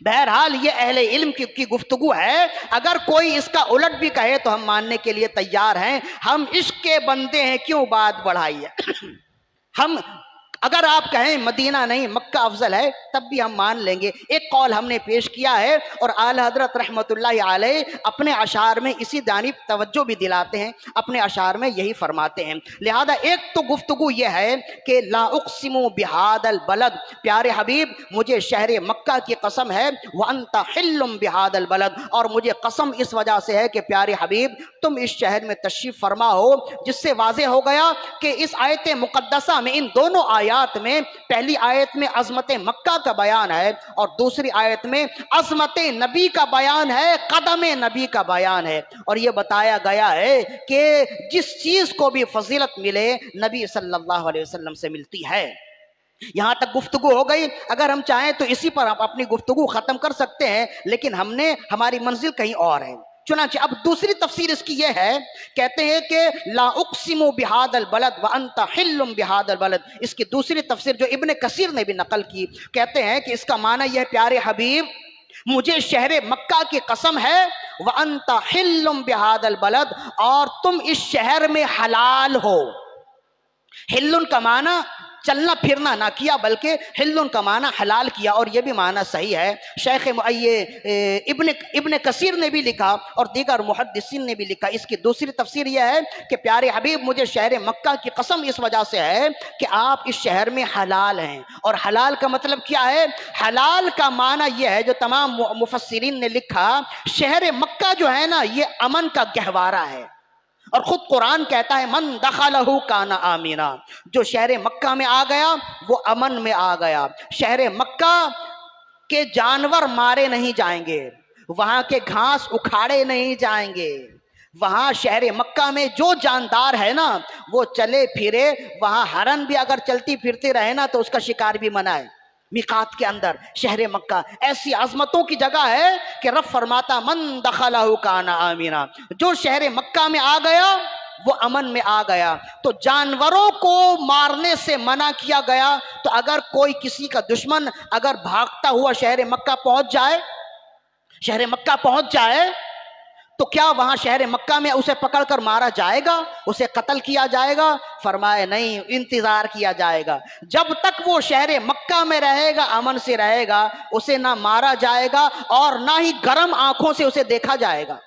بہرحال یہ اہل علم کی گفتگو ہے، اگر کوئی اس کا الٹ بھی کہے تو ہم ماننے کے لیے تیار ہیں۔ ہم عشق کے بندے ہیں، کیوں بات بڑھائی ہے؟ ہم اگر آپ کہیں مدینہ نہیں مکہ افضل ہے تب بھی ہم مان لیں گے۔ ایک قول ہم نے پیش کیا ہے اور اعلی حضرت رحمۃ اللہ علیہ اپنے اشعار میں اسی جانب توجہ بھی دلاتے ہیں، اپنے اشعار میں یہی فرماتے ہیں۔ لہذا ایک تو گفتگو یہ ہے کہ لا اقسم بہذا البلد، پیارے حبیب مجھے شہر مکہ کی قسم ہے، وانت حل بہذا البلد، اور مجھے قسم اس وجہ سے ہے کہ پیارے حبیب تم اس شہر میں تشریف فرما ہو، جس سے واضح ہو گیا کہ اس آیت مقدسہ میں، ان دونوں آیات میں، پہلی آیت میں عظمت مکہ کا بیان ہے اور دوسری آیت میں عظمت نبی کا بیان ہے، قدم نبی کا بیان ہے، اور یہ بتایا گیا ہے کہ جس چیز کو بھی فضیلت ملے نبی صلی اللہ علیہ وسلم سے ملتی ہے۔ یہاں تک گفتگو ہو گئی، اگر ہم چاہیں تو اسی پر ہم اپنی گفتگو ختم کر سکتے ہیں، لیکن ہماری منزل کہیں اور ہے۔ چنانچہ اب دوسری تفسیر اس کی یہ ہے، کہتے ہیں کہ لا اقسم بہذا البلد وانت حل بہذا البلد، اس کی دوسری تفسیر جو ابن کثیر نے بھی نقل کی، کہتے ہیں کہ اس کا معنی یہ ہے پیارے حبیب مجھے شہر مکہ کی قسم ہے، وانت حل بہذا البلد، اور تم اس شہر میں حلال ہو۔ حلن کا معنی چلنا پھرنا نہ کیا بلکہ حلن کا معنی حلال کیا، اور یہ بھی معنی صحیح ہے۔ شیخ ابن کثیر نے بھی لکھا اور دیگر محدثین نے بھی لکھا، اس کی دوسری تفسیر یہ ہے کہ پیارے حبیب مجھے شہر مکہ کی قسم اس وجہ سے ہے کہ آپ اس شہر میں حلال ہیں۔ اور حلال کا مطلب کیا ہے؟ حلال کا معنی یہ ہے جو تمام مفسرین نے لکھا، شہر مکہ جو ہے نا یہ امن کا گہوارہ ہے، اور خود قرآن کہتا ہے من دخلہ کان آمنا، جو شہر مکہ میں آ گیا وہ امن میں آ گیا۔ شہر مکہ کے جانور مارے نہیں جائیں گے، وہاں کے گھاس اکھاڑے نہیں جائیں گے، وہاں شہر مکہ میں جو جاندار ہے نا وہ چلے پھرے، وہاں ہرن بھی اگر چلتی پھرتی رہے نا تو اس کا شکار بھی منع ہے۔ میقات کے اندر شہر مکہ ایسی عظمتوں کی جگہ ہے کہ رب فرماتا من دخلہ کان آمنا، جو شہر مکہ میں آ گیا وہ امن میں آ گیا۔ تو جانوروں کو مارنے سے منع کیا گیا، تو اگر کوئی کسی کا دشمن اگر بھاگتا ہوا شہر مکہ پہنچ جائے تو کیا وہاں شہر مکہ میں اسے پکڑ کر مارا جائے گا، اسے قتل کیا جائے گا؟ فرمائے نہیں، انتظار کیا جائے گا، جب تک وہ شہر مکہ میں رہے گا امن سے رہے گا، اسے نہ مارا جائے گا اور نہ ہی گرم آنکھوں سے اسے دیکھا جائے گا،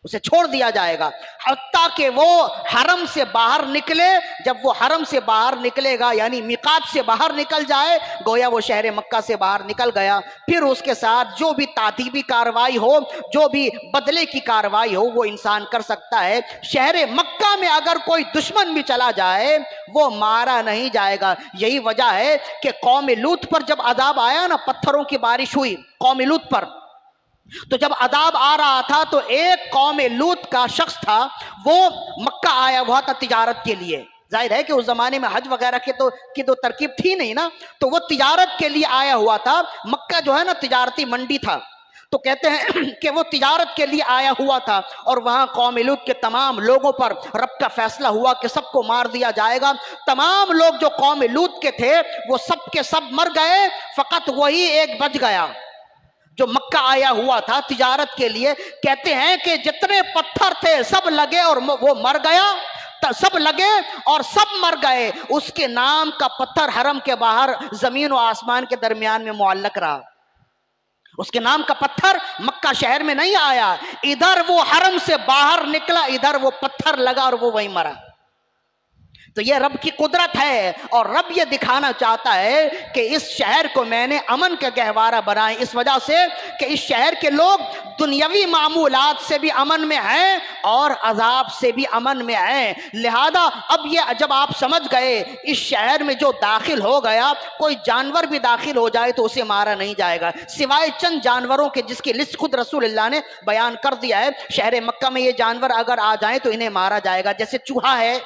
اسے چھوڑ دیا جائے گا، حتیٰ کہ وہ حرم سے باہر نکلے۔ جب وہ حرم سے باہر نکلے گا یعنی میقات سے باہر نکل جائے، گویا وہ شہر مکہ سے باہر نکل گیا، پھر اس کے ساتھ جو بھی تعذیبی کارروائی ہو، جو بھی بدلے کی کارروائی ہو وہ انسان کر سکتا ہے۔ شہر مکہ میں اگر کوئی دشمن بھی چلا جائے وہ مارا نہیں جائے گا۔ یہی وجہ ہے کہ قوم لوط پر جب عذاب آیا نا، پتھروں کی بارش ہوئی قوم لوط پر، تو جب عذاب آ رہا تھا تو ایک قوم لوط کا شخص تھا، وہ مکہ آیا ہوا تھا تجارت کے لیے۔ ظاہر ہے کہ اس زمانے میں حج وغیرہ کی تو ترکیب تھی نہیں نا، تو وہ تجارت کے لیے آیا ہوا تھا۔ مکہ جو ہے نا تجارتی منڈی تھا، تو کہتے ہیں کہ وہ تجارت کے لیے آیا ہوا تھا، اور وہاں قوم لوط کے تمام لوگوں پر رب کا فیصلہ ہوا کہ سب کو مار دیا جائے گا۔ تمام لوگ جو قوم لوط کے تھے وہ سب کے سب مر گئے، فقط وہی ایک بچ گیا جو مکہ آیا ہوا تھا تجارت کے لیے۔ کہتے ہیں کہ جتنے پتھر تھے سب لگے اور وہ مر گیا، سب لگے اور سب مر گئے۔ اس کے نام کا پتھر حرم کے باہر زمین و آسمان کے درمیان میں معلق رہا۔ اس کے نام کا پتھر مکہ شہر میں نہیں آیا، ادھر وہ حرم سے باہر نکلا، ادھر وہ پتھر لگا اور وہ وہیں مرا۔ تو یہ رب کی قدرت ہے، اور رب یہ دکھانا چاہتا ہے کہ اس شہر کو میں نے امن کا گہوارہ بنایا، اس وجہ سے کہ اس شہر کے لوگ دنیاوی معمولات سے بھی امن میں ہیں اور عذاب سے بھی امن میں ہیں۔ لہذا اب یہ جب آپ سمجھ گئے اس شہر میں جو داخل ہو گیا، کوئی جانور بھی داخل ہو جائے تو اسے مارا نہیں جائے گا، سوائے چند جانوروں کے جس کی لسٹ خود رسول اللہ نے بیان کر دیا ہے۔ شہر مکہ میں یہ جانور اگر آ جائیں تو انہیں مارا جائے گا، جیسے چوہا ہے،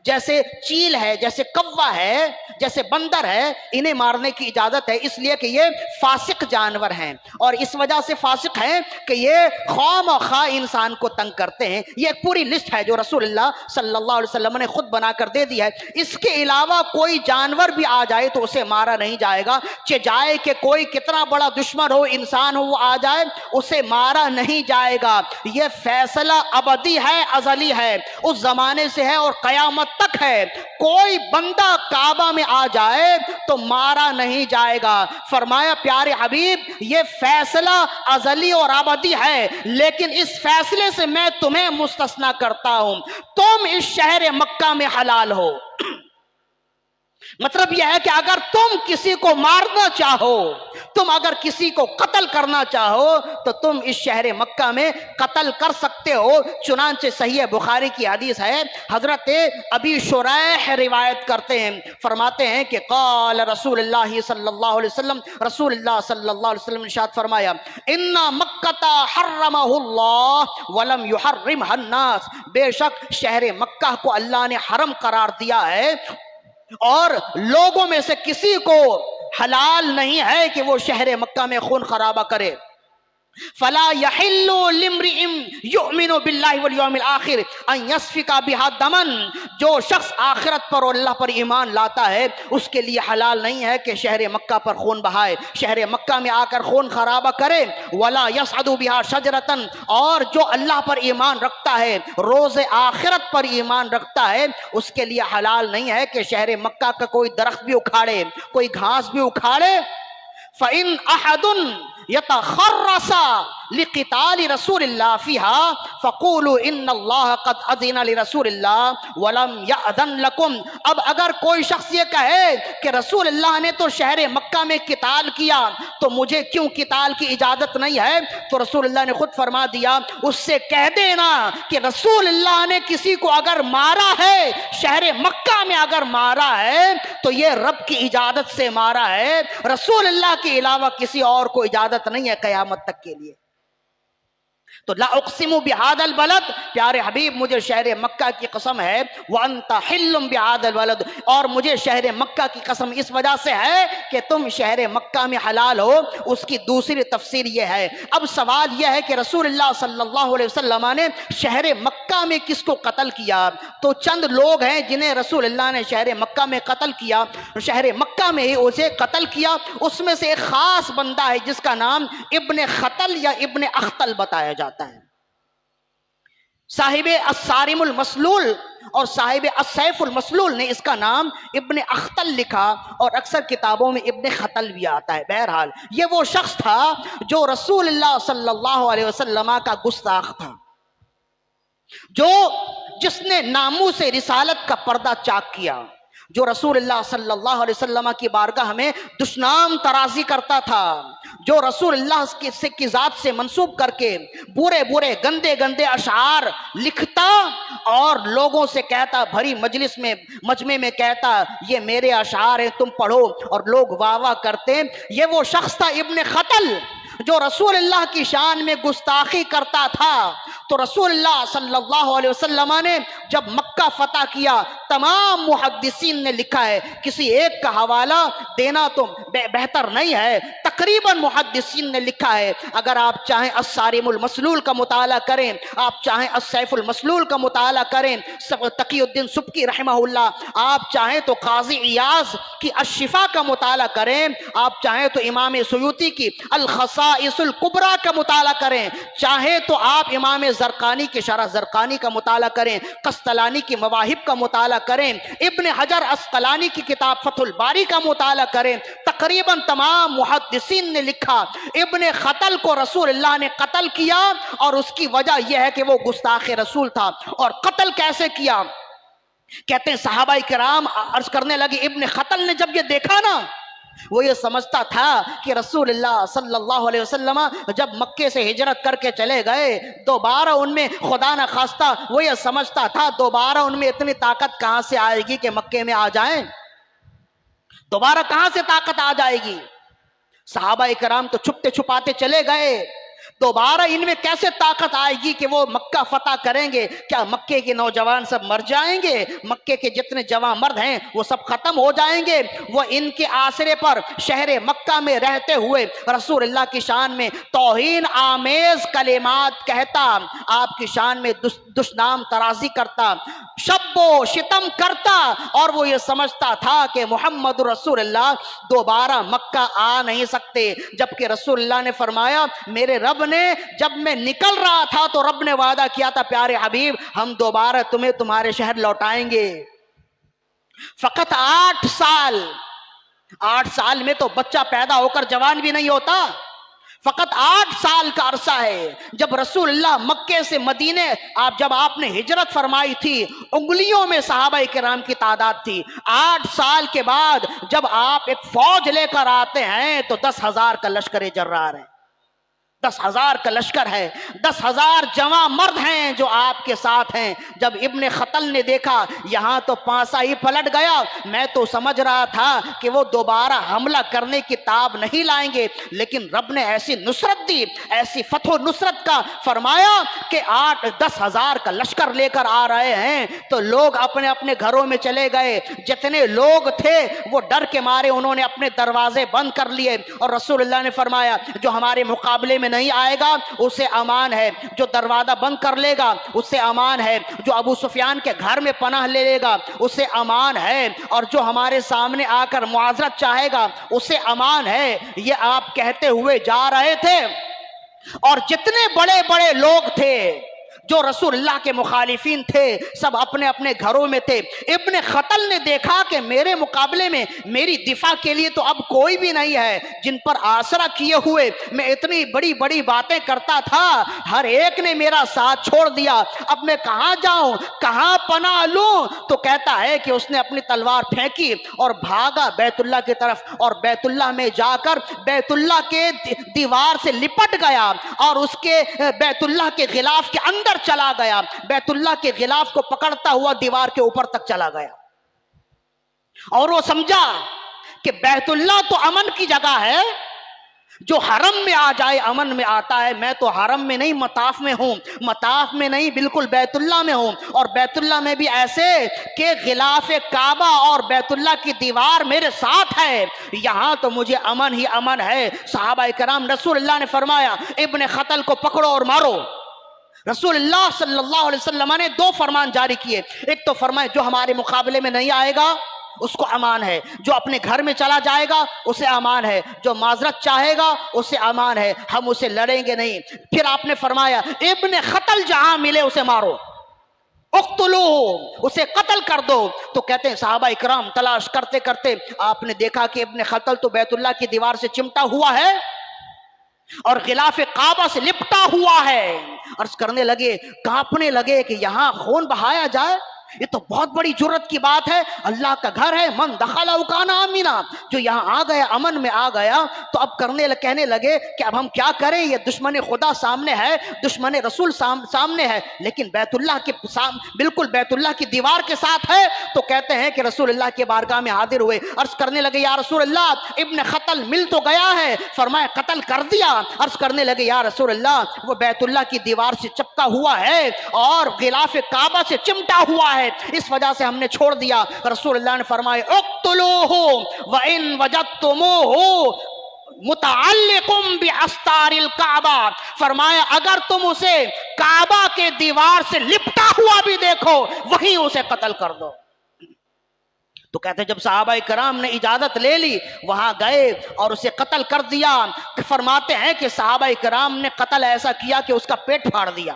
جیسے چیل ہے، جیسے کوا ہے، جیسے بندر ہے، انہیں مارنے کی اجازت ہے، اس لیے کہ یہ فاسق جانور ہیں، اور اس وجہ سے فاسق ہیں کہ یہ خام و خواہ انسان کو تنگ کرتے ہیں۔ یہ ایک پوری لسٹ ہے جو رسول اللہ صلی اللہ علیہ وسلم نے خود بنا کر دے دی ہے۔ اس کے علاوہ کوئی جانور بھی آ جائے تو اسے مارا نہیں جائے گا، چاہے کہ کوئی کتنا بڑا دشمن ہو، انسان ہو، وہ آ جائے اسے مارا نہیں جائے گا۔ یہ فیصلہ ابدی ہے، ازلی ہے، اس زمانے سے ہے اور قیامت قیامت تک ہے، کوئی بندہ کعبہ میں آ جائے تو مارا نہیں جائے گا۔ فرمایا پیارے حبیب یہ فیصلہ ازلی اور ابدی ہے، لیکن اس فیصلے سے میں تمہیں مستثنا کرتا ہوں، تم اس شہر مکہ میں حلال ہو۔ مطلب یہ ہے کہ اگر تم کسی کو مارنا چاہو، تم اگر کسی کو قتل کرنا چاہو تو تم اس شہر مکہ میں قتل کر سکتے ہو۔ چنانچہ صحیح بخاری کی حدیث ہے، حضرت ابی شریح روایت کرتے ہیں، فرماتے ہیں کہ قال رسول اللہ صلی اللہ علیہ وسلم، رسول اللہ صلی اللہ علیہ وسلم نے ارشاد فرمایا ان مکہ حرمہ اللہ ولم یحرمہ الناس، بے شک شہر مکہ کو اللہ نے حرم قرار دیا ہے اور لوگوں میں سے کسی کو حلال نہیں ہے کہ وہ شہر مکہ میں خون خرابہ کرے۔ فلا يحل لامرئ يؤمن بالله واليوم الاخر ان يسفك بها دما، جو شخص آخرت پر اور اللہ پر ایمان لاتا ہے اس کے لیے حلال نہیں ہے کہ شہر مکہ پر خون بہائے، شہر مکہ میں آ کر خون خرابہ کرے۔ ولا يصعد بها شجرة، اور جو اللہ پر ایمان رکھتا ہے، روز آخرت پر ایمان رکھتا ہے، اس کے لیے حلال نہیں ہے کہ شہر مکہ کا کوئی درخت بھی اکھاڑے، کوئی گھاس بھی اکھاڑے۔ فإن أحد يتخرص لقتال رسول اللہ فيها فقولوا ان اللہ قد اذن لرسول اللہ ولم يأذن لكم، اب اگر کوئی شخص یہ کہے کہ رسول اللہ نے تو شہر مکہ میں قتال کیا تو مجھے کیوں قتال کی اجازت نہیں ہے، تو رسول اللہ نے خود فرما دیا اس سے کہہ دینا کہ رسول اللہ نے کسی کو اگر مارا ہے، شہر مکہ میں اگر مارا ہے تو یہ رب کی اجازت سے مارا ہے، رسول اللہ کے علاوہ کسی اور کو اجازت نہیں ہے قیامت تک کے لیے۔ تو لا اقسم بہذا البلد، پیارے حبیب مجھے شہر مکہ کی قسم ہے، وانت حل بہذا البلد، اور مجھے شہر مکہ کی قسم اس وجہ سے ہے کہ تم شہر مکہ میں حلال ہو۔ اس کی دوسری تفسیر یہ ہے، اب سوال یہ ہے کہ رسول اللہ صلی اللہ علیہ وسلم نے شہر مکہ میں کس کو قتل کیا؟ تو چند لوگ ہیں جنہیں رسول اللہ نے شہر مکہ میں قتل کیا، شہر مکہ میں ہی اسے قتل کیا۔ اس میں سے ایک خاص بندہ ہے جس کا نام ابن خطل یا ابن اختل بتایا جاتا ہے۔ صاحب الصارم المسلول اور صاحب السیف المسلول نے اس کا نام ابن اختل لکھا، اور اکثر کتابوں میں ابن خطل بھی آتا ہے۔ بہرحال یہ وہ شخص تھا جو رسول اللہ صلی اللہ علیہ وسلم کا گستاخ تھا، جس نے ناموس رسالت کا پردہ چاک کیا، جو رسول اللہ صلی اللہ علیہ وسلم کی بارگاہ میں دشنام ترازی کرتا تھا، جو رسول اللہ کی ذات سے منسوب کر کے برے برے گندے گندے اشعار لکھتا اور لوگوں سے کہتا، بھری مجلس میں مجمع میں کہتا یہ میرے اشعار ہیں تم پڑھو، اور لوگ واہ واہ کرتے۔ یہ وہ شخص تھا ابن خطل جو رسول اللہ کی شان میں گستاخی کرتا تھا۔ تو رسول اللہ صلی اللہ علیہ وسلم نے جب مکہ فتح کیا، تمام محدثین نے لکھا ہے، کسی ایک کا حوالہ دینا تو بہتر نہیں ہے، تقریباً محدثین نے لکھا ہے، اگر آپ چاہیں الصارم المسلول کا مطالعہ کریں، آپ چاہیں السیف المسلول کا مطالعہ کریں، تقی الدین سبکی رحمہ اللہ، آپ چاہیں تو قاضی عیاض کی الشفا کا مطالعہ کریں، آپ چاہیں تو امام سیوطی کی الخصائص الکبریٰ کا مطالعہ کریں، چاہیں تو آپ امام زرقانی کی شرح زرقانی کا مطالعہ کریں، قسطلانی کی مواہب کا مطالعہ کریں، ابن حجر عسقلانی کی کتاب فتح الباری کا مطالعہ کریں، تقریباً تمام محدثین نے لکھا ابن خطل کو رسول اللہ نے قتل کیا، اور اس کی وجہ یہ ہے کہ وہ گستاخ رسول تھا۔ اور قتل کیسے کیا؟ کہتے ہیں صحابہ کرام عرض کرنے لگے، ابن خطل نے جب یہ دیکھا نا، وہ یہ سمجھتا تھا کہ رسول اللہ صلی اللہ علیہ وسلم جب مکے سے ہجرت کر کے چلے گئے، دوبارہ ان میں خدا نہ خواستہ وہ یہ سمجھتا تھا دوبارہ ان میں اتنی طاقت کہاں سے آئے گی کہ مکے میں آ جائیں، دوبارہ کہاں سے طاقت آ جائے گی۔ صحابہ کرام تو چھپتے چھپاتے چلے گئے، دوبارہ ان میں کیسے طاقت آئے گی کہ وہ مکہ فتح کریں گے؟ کیا مکے کے نوجوان سب مر جائیں گے؟ مکے کے جتنے جوان مرد ہیں وہ سب ختم ہو جائیں گے؟ وہ ان کے آسرے پر شہر مکہ میں رہتے ہوئے رسول اللہ کی شان میں توہین آمیز کلمات کہتا، آپ کی شان میں دشنام ترازی کرتا، شب و شتم کرتا، اور وہ یہ سمجھتا تھا کہ محمد رسول اللہ دوبارہ مکہ آ نہیں سکتے، جبکہ رسول اللہ نے فرمایا، میرے رب نے جب میں نکل رہا تھا تو رب نے وعدہ کیا تھا پیارے حبیب ہم دوبارہ تمہیں تمہارے شہر لوٹائیں گے. فقط 8 سال میں تو بچہ پیدا ہو کر جوان بھی نہیں ہوتا. فقط 8 سال کا عرصہ ہے. جب رسول اللہ مکے سے مدینے جب آپ نے ہجرت فرمائی تھی انگلیوں میں صحابہ کرام کی تعداد تھی. 8 سال کے بعد جب آپ ایک فوج لے کر آتے ہیں تو 10,000 کا لشکر جرار ہے. 10,000 کا لشکر ہے. 10,000 جوان مرد ہیں جو آپ کے ساتھ ہیں. جب ابن خطل نے دیکھا یہاں تو پانسا ہی پلٹ گیا, میں تو سمجھ رہا تھا کہ وہ دوبارہ حملہ کرنے کی تاب نہیں لائیں گے, لیکن رب نے ایسی نصرت دی, ایسی فتح و نصرت کا فرمایا کہ 8-10,000 کا لشکر لے کر آ رہے ہیں تو لوگ اپنے اپنے گھروں میں چلے گئے. جتنے لوگ تھے وہ ڈر کے مارے انہوں نے اپنے دروازے بند کر لیے, اور رسول اللہ نے فرمایا جو ہمارے مقابلے میں نہیں آئے گا اسے امان ہے, جو دروازہ بند کر لے گا اسے امان ہے, جو ابو سفیان کے گھر میں پناہ لے لے گا اسے امان ہے, اور جو ہمارے سامنے آ کر معاذرت چاہے گا اسے امان ہے. یہ آپ کہتے ہوئے جا رہے تھے, اور جتنے بڑے بڑے لوگ تھے جو رسول اللہ کے مخالفین تھے سب اپنے اپنے گھروں میں تھے. ابن خطل نے دیکھا کہ میرے مقابلے میں میری دفاع کے لیے تو اب کوئی بھی نہیں ہے, جن پر آسرا کیے ہوئے میں اتنی بڑی بڑی باتیں کرتا تھا ہر ایک نے میرا ساتھ چھوڑ دیا, اب میں کہاں جاؤں, کہاں پناہ لوں. تو کہتا ہے کہ اس نے اپنی تلوار پھینکی اور بھاگا بیت اللہ کی طرف, اور بیت اللہ میں جا کر بیت اللہ کے دیوار سے لپٹ گیا اور اس کے بیت اللہ کے غلاف کے اندر چلا گیا. بیت اللہ کے غلاف کو پکڑتا ہوا دیوار کے اوپر تک چلا گیا, اور وہ سمجھا کہ بیت اللہ تو امن کی جگہ ہے, جو حرم میں آ جائے امن میں آتا ہے. میں تو حرم میں نہیں مطاف میں ہوں, مطاف میں نہیں بالکل بیت اللہ میں ہوں, اور بیت اللہ میں بھی ایسے کہ غلاف کعبہ اور بیت اللہ کی دیوار میرے ساتھ ہے, یہاں تو مجھے امن ہی امن ہے. صحابہ کرام رسول اللہ نے فرمایا ابن خطل کو پکڑو اور مارو. رسول اللہ صلی اللہ علیہ وسلم نے 2 فرمان جاری کیے. ایک تو فرمائے جو ہمارے مقابلے میں نہیں آئے گا اس کو امان ہے, جو اپنے گھر میں چلا جائے گا اسے امان ہے, جو معذرت چاہے گا اسے امان ہے, ہم اسے لڑیں گے نہیں. پھر آپ نے فرمایا ابن خطل جہاں ملے اسے مارو, اقتلوہ, اسے قتل کر دو. تو کہتے ہیں صحابہ اکرام تلاش کرتے کرتے آپ نے دیکھا کہ ابن خطل تو بیت اللہ کی دیوار سے چمٹا ہوا ہے اور غلاف کعبہ سے لپٹا ہوا ہے. عرض کرنے لگے, کانپنے لگے کہ یہاں خون بہایا جائے, یہ تو بہت بڑی جرت کی بات ہے, اللہ کا گھر ہے, من دخلہ کان آمنا, جو یہاں آ گیا امن میں آ گیا. تو اب کہنے لگے کہ اب ہم کیا کریں, یہ دشمن خدا سامنے ہے, دشمن رسول سامنے ہے, لیکن بیت اللہ کے بالکل بیت اللہ کی دیوار کے ساتھ ہے. تو کہتے ہیں کہ رسول اللہ کے بارگاہ میں حاضر ہوئے, عرض کرنے لگے یا رسول اللہ ابن خطل مل تو گیا ہے, فرمایا قتل کر دیا. عرض کرنے لگے یا رسول اللہ وہ بیت اللہ کی دیوار سے چپکا ہوا ہے اور غلاف کعبہ سے چمٹا ہوا ہے, اس وجہ سے ہم نے چھوڑ دیا. رسول اللہ نے فرمایا اقتلوہ وَإِن وَجَدْتُمُوهُ متعلقم باستار الکعبہ, فرمایا اگر تم اسے کعبہ کے دیوار سے لپٹا ہوا بھی دیکھو وہیں اسے قتل کر دو. تو کہتے جب صحابہ کرام نے اجازت لے لی وہاں گئے اور اسے قتل کر دیا. فرماتے ہیں کہ صحابہ کرام نے قتل ایسا کیا کہ اس کا پیٹ پھاڑ دیا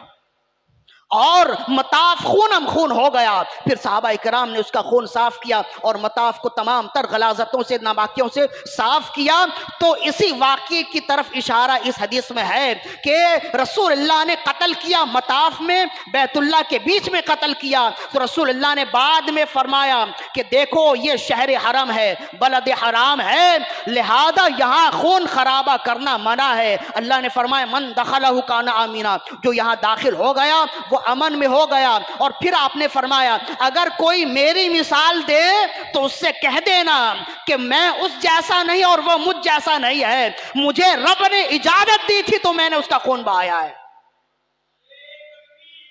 اور مطاف خونم خون ہو گیا. پھر صحابہ کرام نے اس کا خون صاف کیا اور مطاف کو تمام تر غلاظتوں سے ناماکیوں سے صاف کیا. تو اسی واقعے کی طرف اشارہ اس حدیث میں ہے کہ رسول اللہ نے قتل کیا مطاف میں, بیت اللہ کے بیچ میں قتل کیا. تو رسول اللہ نے بعد میں فرمایا کہ دیکھو یہ شہر حرم ہے, بلد حرام ہے, لہذا یہاں خون خرابہ کرنا منع ہے. اللہ نے فرمایا من دخلہ کان آمنا, جو یہاں داخل ہو گیا وہ امن میں ہو گیا. اور پھر آپ نے فرمایا اگر کوئی میری مثال دے تو اس سے کہہ دینا کہ میں اس جیسا نہیں اور وہ مجھ جیسا نہیں ہے, مجھے رب نے اجازت دی تھی تو میں نے اس کا خون بہایا ہے.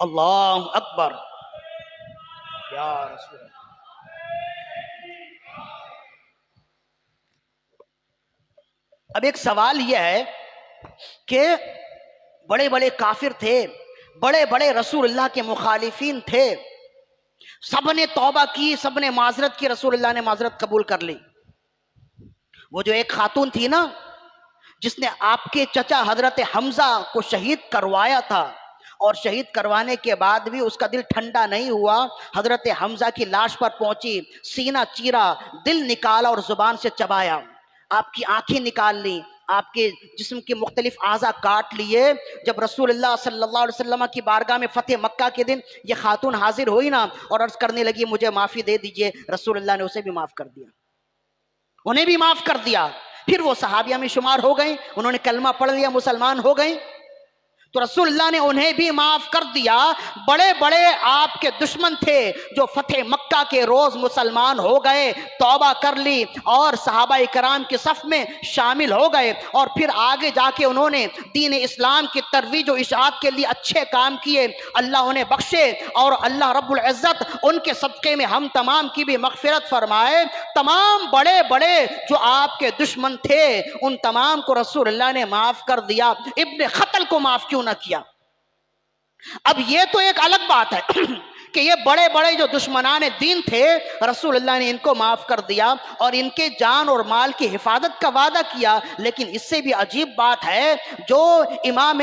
اللہ اکبر یا رسول اللہ. اب ایک سوال یہ ہے کہ بڑے بڑے کافر تھے, بڑے بڑے رسول اللہ کے مخالفین تھے, سب نے توبہ کی, سب نے معذرت کی, رسول اللہ نے معذرت قبول کر لی. وہ جو ایک خاتون تھی نا جس نے آپ کے چچا حضرت حمزہ کو شہید کروایا تھا، اور شہید کروانے کے بعد بھی اس کا دل ٹھنڈا نہیں ہوا، حضرت حمزہ کی لاش پر پہنچی، سینہ چیرا، دل نکالا اور زبان سے چبایا، آپ کی آنکھیں نکال لی، آپ کے جسم کے مختلف اعضاء کاٹ لیے۔ جب رسول اللہ صلی اللہ علیہ وسلم کی بارگاہ میں فتح مکہ کے دن یہ خاتون حاضر ہوئی نا اور عرض کرنے لگی مجھے معافی دے دیجئے، رسول اللہ نے اسے بھی معاف کر دیا، انہیں بھی معاف کر دیا۔ پھر وہ صحابیہ میں شمار ہو گئیں، انہوں نے کلمہ پڑھ لیا، مسلمان ہو گئیں، تو رسول اللہ نے انہیں بھی معاف کر دیا۔ بڑے بڑے آپ کے دشمن تھے جو فتح مکہ کے روز مسلمان ہو گئے، توبہ کر لی اور صحابہ کرام کے صف میں شامل ہو گئے، اور پھر آگے جا کے انہوں نے دین اسلام کی ترویج و اشاعت کے لیے اچھے کام کیے، اللہ انہیں بخشے، اور اللہ رب العزت ان کے صدقے میں ہم تمام کی بھی مغفرت فرمائے۔ تمام بڑے بڑے جو آپ کے دشمن تھے ان تمام کو رسول اللہ نے معاف کر دیا، ابن قتل کو معاف کیوں نہ کیا؟ اب یہ تو ایک الگ بات ہے کہ یہ بڑے بڑے جو دشمنان دین تھے رسول اللہ نے ان کو معاف کر دیا اور ان کے جان اور مال کی حفاظت کا وعدہ کیا، لیکن اس سے بھی عجیب بات ہے جو امام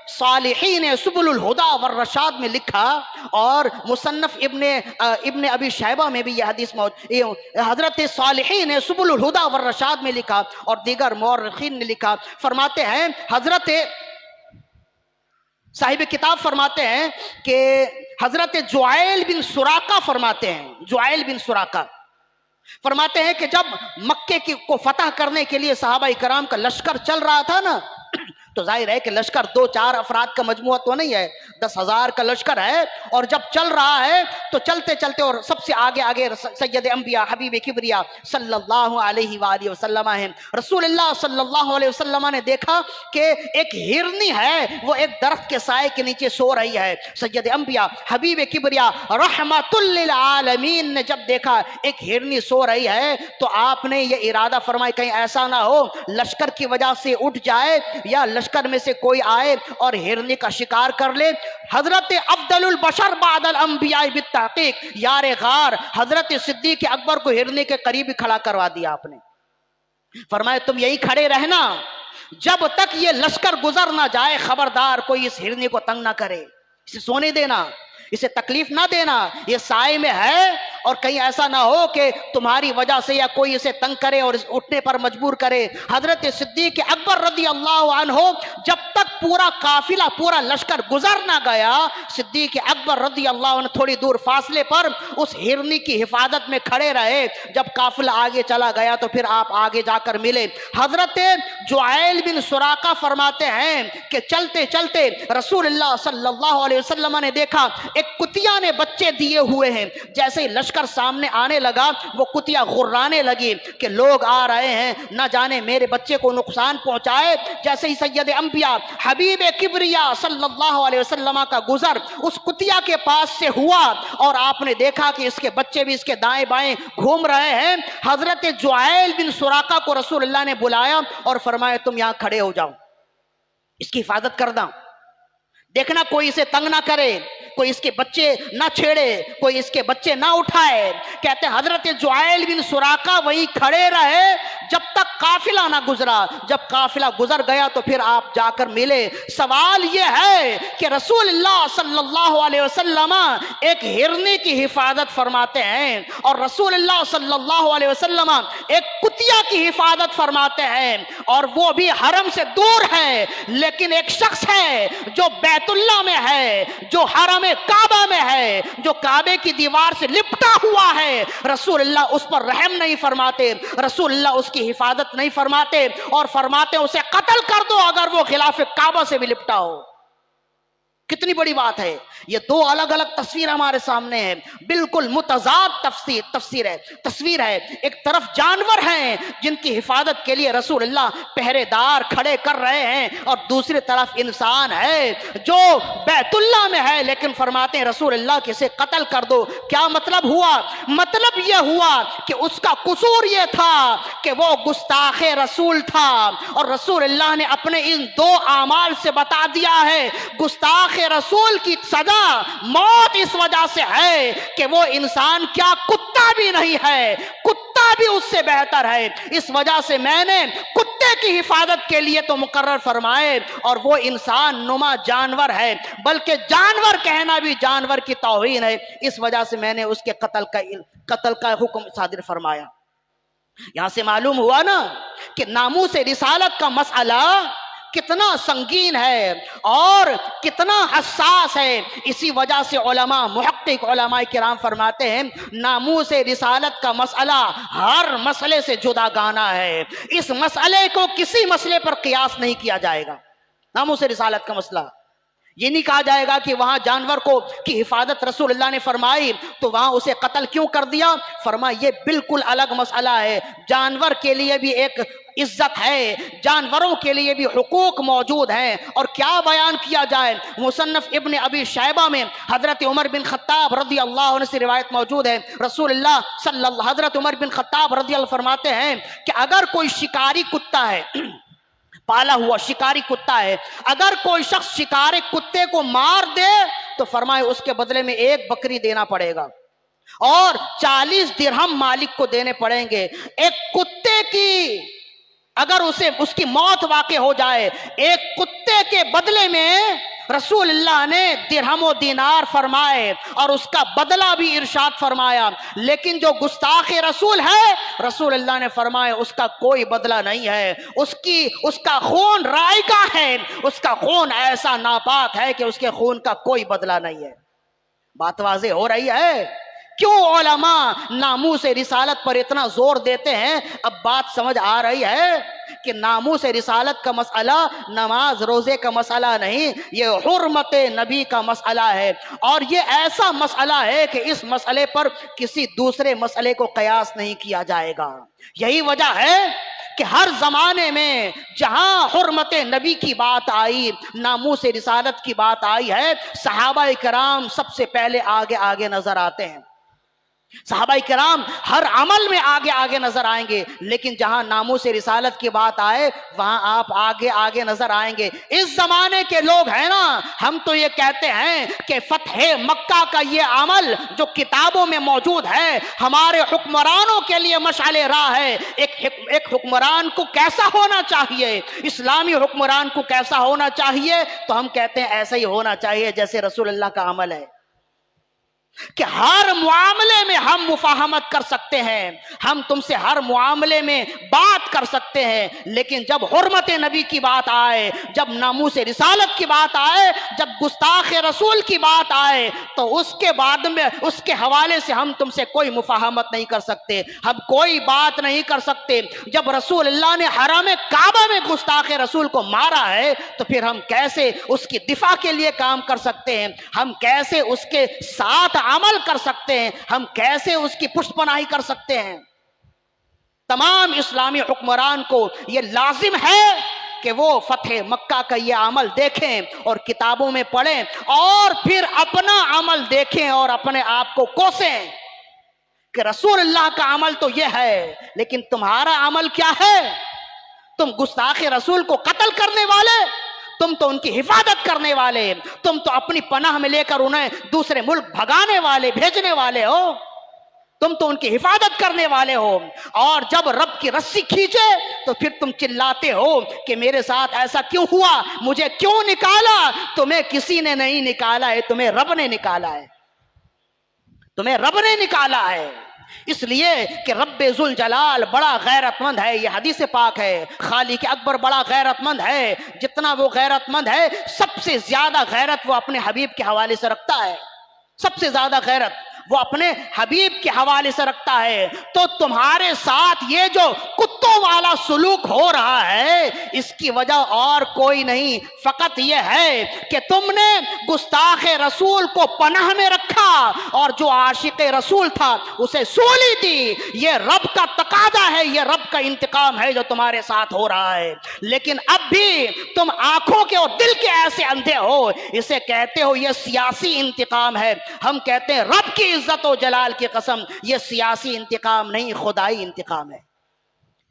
صالحین سبل الہدا والرشاد میں لکھا، اور مصنف ابن ابی شیبہ میں بھی یہ حدیث حضرت صالحین سبل الہدا والرشاد میں لکھا، اور دیگر مورخین نے لکھا، فرماتے ہیں حضرت صاحب کتاب فرماتے ہیں کہ حضرت جعیل بن سراقہ فرماتے ہیں، جعیل بن سراقہ فرماتے ہیں کہ جب مکے کو فتح کرنے کے لیے صحابہ کرام کا لشکر چل رہا تھا نا، تو ظاہر ہے کہ لشکر 2-4 افراد کا مجموعہ تو نہیں ہے، 10,000 کا لشکر ہے، اور جب چل رہا ہے تو چلتے چلتے، اور سب سے آگے آگے سید انبیاء حبیب کبریا صلی اللہ علیہ وآلہ وسلم ہیں۔ رسول اللہ صلی اللہ علیہ وسلم نے دیکھا کہ ایک ہرنی ہے وہ ایک درخت کے سائے کے نیچے سو رہی ہے۔ سید انبیاء حبیب کبریا رحمت للعالمین نے جب دیکھا ایک ہرنی سو رہی ہے تو آپ نے یہ ارادہ فرمایا کہیں ایسا نہ ہو لشکر کی وجہ سے اٹھ جائے یا لشکر میں سے کوئی آئے اور ہرنی کا شکار کر لے۔ حضرت افضل البشر بعد الانبیاء بالتحقیق یار غار حضرت صدیق اکبر کو ہرنی کے قریب ہی کھڑا کروا دیا آپ نے، فرمایا تم یہی کھڑے رہنا جب تک یہ لشکر گزر نہ جائے، خبردار کوئی اس ہرنی کو تنگ نہ کرے، اسے سونے دینا، اسے تکلیف نہ دینا، یہ سائے میں ہے، اور کہیں ایسا نہ ہو کہ تمہاری وجہ سے یا کوئی اسے تنگ کرے اور اٹھنے پر مجبور کرے۔ حضرت صدیق اکبر رضی اللہ عنہ جب تک پورا قافلہ پورا لشکر گزر نہ گیا، صدیق اکبر رضی اللہ عنہ تھوڑی دور فاصلے پر اس ہرنی کی حفاظت میں کھڑے رہے۔ جب قافلہ آگے چلا گیا تو پھر آپ آگے جا کر ملے۔ حضرت جعیل بن سراقہ فرماتے ہیں کہ چلتے چلتے رسول اللہ صلی اللہ علیہ وسلم نے دیکھا ایک کتیا نے بچے دیے ہوئے ہیں، جیسے ہی لشکر سامنے آنے لگا وہ کتیا غرانے لگی کہ لوگ آ رہے ہیں، نہ جانے میرے بچے کو نقصان پہنچائے۔ جیسے ہی سید انبیاء حبیب کبریا صلی اللہ علیہ وسلم کا گزر اس کتیا کے پاس سے ہوا اور آپ نے دیکھا کہ اس کے بچے بھی اس کے دائیں بائیں گھوم رہے ہیں، حضرت جعیل بن سراقہ کو رسول اللہ نے بلایا اور فرمایا تم یہاں کھڑے ہو جاؤ، اس کی حفاظت کرنا، دیکھنا کوئی اسے تنگ نہ کرے، کوئی اس کے بچے نہ چھیڑے، کوئی اس کے بچے نہ اٹھائے۔ کہتے ہیں حضرت جعیل بن سراقہ وہیں کھڑے رہے جب تک قافلہ نہ گزرا۔ جب قافلہ گزر گیا تو پھر آپ جا کر ملے۔ سوال یہ ہے کہ رسول اللہ صلی اللہ علیہ وسلم ایک ہرنی کی حفاظت فرماتے ہیں اور رسول اللہ صلی اللہ علیہ وسلم ایک کتیا کی حفاظت فرماتے ہیں، اور وہ بھی حرم سے دور ہے، لیکن ایک شخص ہے جو بیت اللہ میں ہے، جو حرم کعبہ میں ہے، جو کعبے کی دیوار سے لپٹا ہوا ہے، رسول اللہ اس پر رحم نہیں فرماتے، رسول اللہ اس کی حفاظت نہیں فرماتے، اور فرماتے اسے قتل کر دو اگر وہ خلاف کعبہ سے بھی لپٹا ہو۔ کتنی بڑی بات ہے، یہ دو الگ الگ تصویر ہمارے سامنے ہیں، بالکل متضاد تصویر ہے۔ ایک طرف جانور ہیں جن کی حفاظت کے لیے رسول اللہ پہرے دار کھڑے کر رہے ہیں، اور دوسری طرف انسان ہے جو بیت اللہ میں ہے، لیکن فرماتے ہیں رسول اللہ کہ اسے قتل کر دو۔ کیا مطلب ہوا؟ مطلب یہ ہوا کہ اس کا قصور یہ تھا کہ وہ گستاخ رسول تھا، اور رسول اللہ نے اپنے ان دو اعمال سے بتا دیا ہے گستاخ رسول کی سزا موت اس وجہ سے ہے کہ وہ انسان کیا کتا بھی نہیں ہے، کتا بھی اس سے بہتر ہے، اس وجہ سے میں نے کتا کتے کی حفاظت کے لیے تو مقرر فرمائے، اور وہ انسان نما جانور ہے، بلکہ جانور کہنا بھی جانور کی توہین ہے، اس وجہ سے میں نے اس کے قتل کا حکم صادر فرمایا۔ یہاں سے معلوم ہوا نا کہ ناموس رسالت کا مسئلہ کتنا سنگین ہے اور کتنا حساس ہے۔ اسی وجہ سے علماء، محقق علماء کرام فرماتے ہیں ناموس رسالت کا مسئلہ ہر مسئلے سے جدا گانا ہے، اس مسئلے کو کسی مسئلے پر قیاس نہیں کیا جائے گا۔ ناموس رسالت کا مسئلہ یہ نہیں کہا جائے گا کہ وہاں جانور کی حفاظت رسول اللہ نے فرمائی تو وہاں اسے قتل کیوں کر دیا، فرمایا یہ بالکل الگ مسئلہ ہے۔ جانور کے لیے بھی ایک عزت ہے، جانوروں کے لیے بھی حقوق موجود ہیں، اور کیا بیان کیا جائے۔ مصنف ابن ابی شیبہ میں حضرت عمر بن خطاب رضی اللہ عنہ سے روایت موجود ہے، رسول اللہ حضرت عمر بن خطاب رضی اللہ فرماتے ہیں کہ اگر کوئی شکاری کتا ہے، پالا ہوا شکاری کتا ہے، اگر کوئی شخص شکاری کتے کو مار دے تو فرمائے اس کے بدلے میں 1 بکری دینا پڑے گا اور 40 درہم مالک کو دینے پڑیں گے۔ ایک کتے کی اگر اس کی موت واقع ہو جائے، ایک کتے کے بدلے میں رسول اللہ نے درہم و دینار فرمائے اور اس کا بدلہ بھی ارشاد فرمایا، لیکن جو گستاخ رسول ہے رسول اللہ نے فرمایا اس کا کوئی بدلہ نہیں ہے، اس کا خون رائگاں ہے، اس کا خون ایسا ناپاک ہے کہ اس کے خون کا کوئی بدلہ نہیں ہے۔ بات واضح ہو رہی ہے کیوں علماء ناموس رسالت پر اتنا زور دیتے ہیں؟ اب بات سمجھ آ رہی ہے کہ ناموس رسالت کا مسئلہ نماز روزے کا مسئلہ نہیں، یہ حرمت نبی کا مسئلہ ہے، اور یہ ایسا مسئلہ ہے کہ اس مسئلے پر کسی دوسرے مسئلے کو قیاس نہیں کیا جائے گا۔ یہی وجہ ہے کہ ہر زمانے میں جہاں حرمت نبی کی بات آئی، ناموس رسالت کی بات آئی ہے، صحابہ کرام سب سے پہلے آگے نظر آتے ہیں۔ صحابہ کرام ہر عمل میں آگے نظر آئیں گے، لیکن جہاں ناموس رسالت کی بات آئے وہاں آپ آگے نظر آئیں گے۔ اس زمانے کے لوگ ہیں نا، ہم تو یہ کہتے ہیں کہ فتح مکہ کا یہ عمل جو کتابوں میں موجود ہے ہمارے حکمرانوں کے لیے مشعل راہ ہے۔ ایک حکمران کو کیسا ہونا چاہیے، اسلامی حکمران کو کیسا ہونا چاہیے، تو ہم کہتے ہیں ایسا ہی ہونا چاہیے جیسے رسول اللہ کا عمل ہے، کہ ہر معاملے میں ہم مفاہمت کر سکتے ہیں، ہم تم سے ہر معاملے میں بات کر سکتے ہیں، لیکن جب حرمت نبی کی بات آئے، جب ناموس رسالت کی بات آئے، جب گستاخ رسول کی بات آئے تو اس کے بعد میں اس کے حوالے سے ہم تم سے کوئی مفاہمت نہیں کر سکتے، ہم کوئی بات نہیں کر سکتے۔ جب رسول اللہ نے حرم کعبہ میں گستاخ رسول کو مارا ہے تو پھر ہم کیسے اس کی دفاع کے لیے کام کر سکتے ہیں، ہم کیسے اس کے ساتھ عمل کر سکتے ہیں، ہم کیسے اس کی پشت پناہی کر سکتے ہیں؟ تمام اسلامی حکمران کو یہ لازم ہے کہ وہ فتح مکہ کا یہ عمل دیکھیں اور کتابوں میں پڑھیں اور پھر اپنا عمل دیکھیں اور اپنے آپ کو کوسیں کہ رسول اللہ کا عمل تو یہ ہے، لیکن تمہارا عمل کیا ہے؟ تم گستاخ رسول کو قتل کرنے والے، تم تو ان کی حفاظت کرنے والے، تم تو اپنی پناہ میں لے کر انہیں دوسرے ملک بھگانے والے، بھیجنے والے ہو، تم تو ان کی حفاظت کرنے والے ہو، اور جب رب کی رسی کھینچے تو پھر تم چلاتے ہو کہ میرے ساتھ ایسا کیوں ہوا، مجھے کیوں نکالا؟ تمہیں کسی نے نہیں نکالا ہے، تمہیں رب نے نکالا ہے، تمہیں رب نے نکالا ہے، اس لیے کہ رب ذوالجلال بڑا غیرت مند ہے۔ یہ حدیث پاک ہے، خالق اکبر بڑا غیرت مند ہے، جتنا وہ غیرت مند ہے سب سے زیادہ غیرت وہ اپنے حبیب کے حوالے سے رکھتا ہے، سب سے زیادہ غیرت وہ اپنے حبیب کے حوالے سے رکھتا ہے۔ تو تمہارے ساتھ یہ جو کتوں والا سلوک ہو رہا ہے اس کی وجہ اور کوئی نہیں، فقط یہ ہے کہ تم نے گستاخ رسول کو پناہ میں رکھا اور جو عاشق رسول تھا اسے سولی دی۔ یہ رب کا تقاضا ہے، یہ رب کا انتقام ہے جو تمہارے ساتھ ہو رہا ہے، لیکن اب بھی تم آنکھوں کے اور دل کے ایسے اندھے ہو، اسے کہتے ہو یہ سیاسی انتقام ہے۔ ہم کہتے ہیں رب کی عزت و جلال کی قسم یہ سیاسی انتقام نہیں، خدائی انتقام ہے۔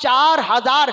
4,000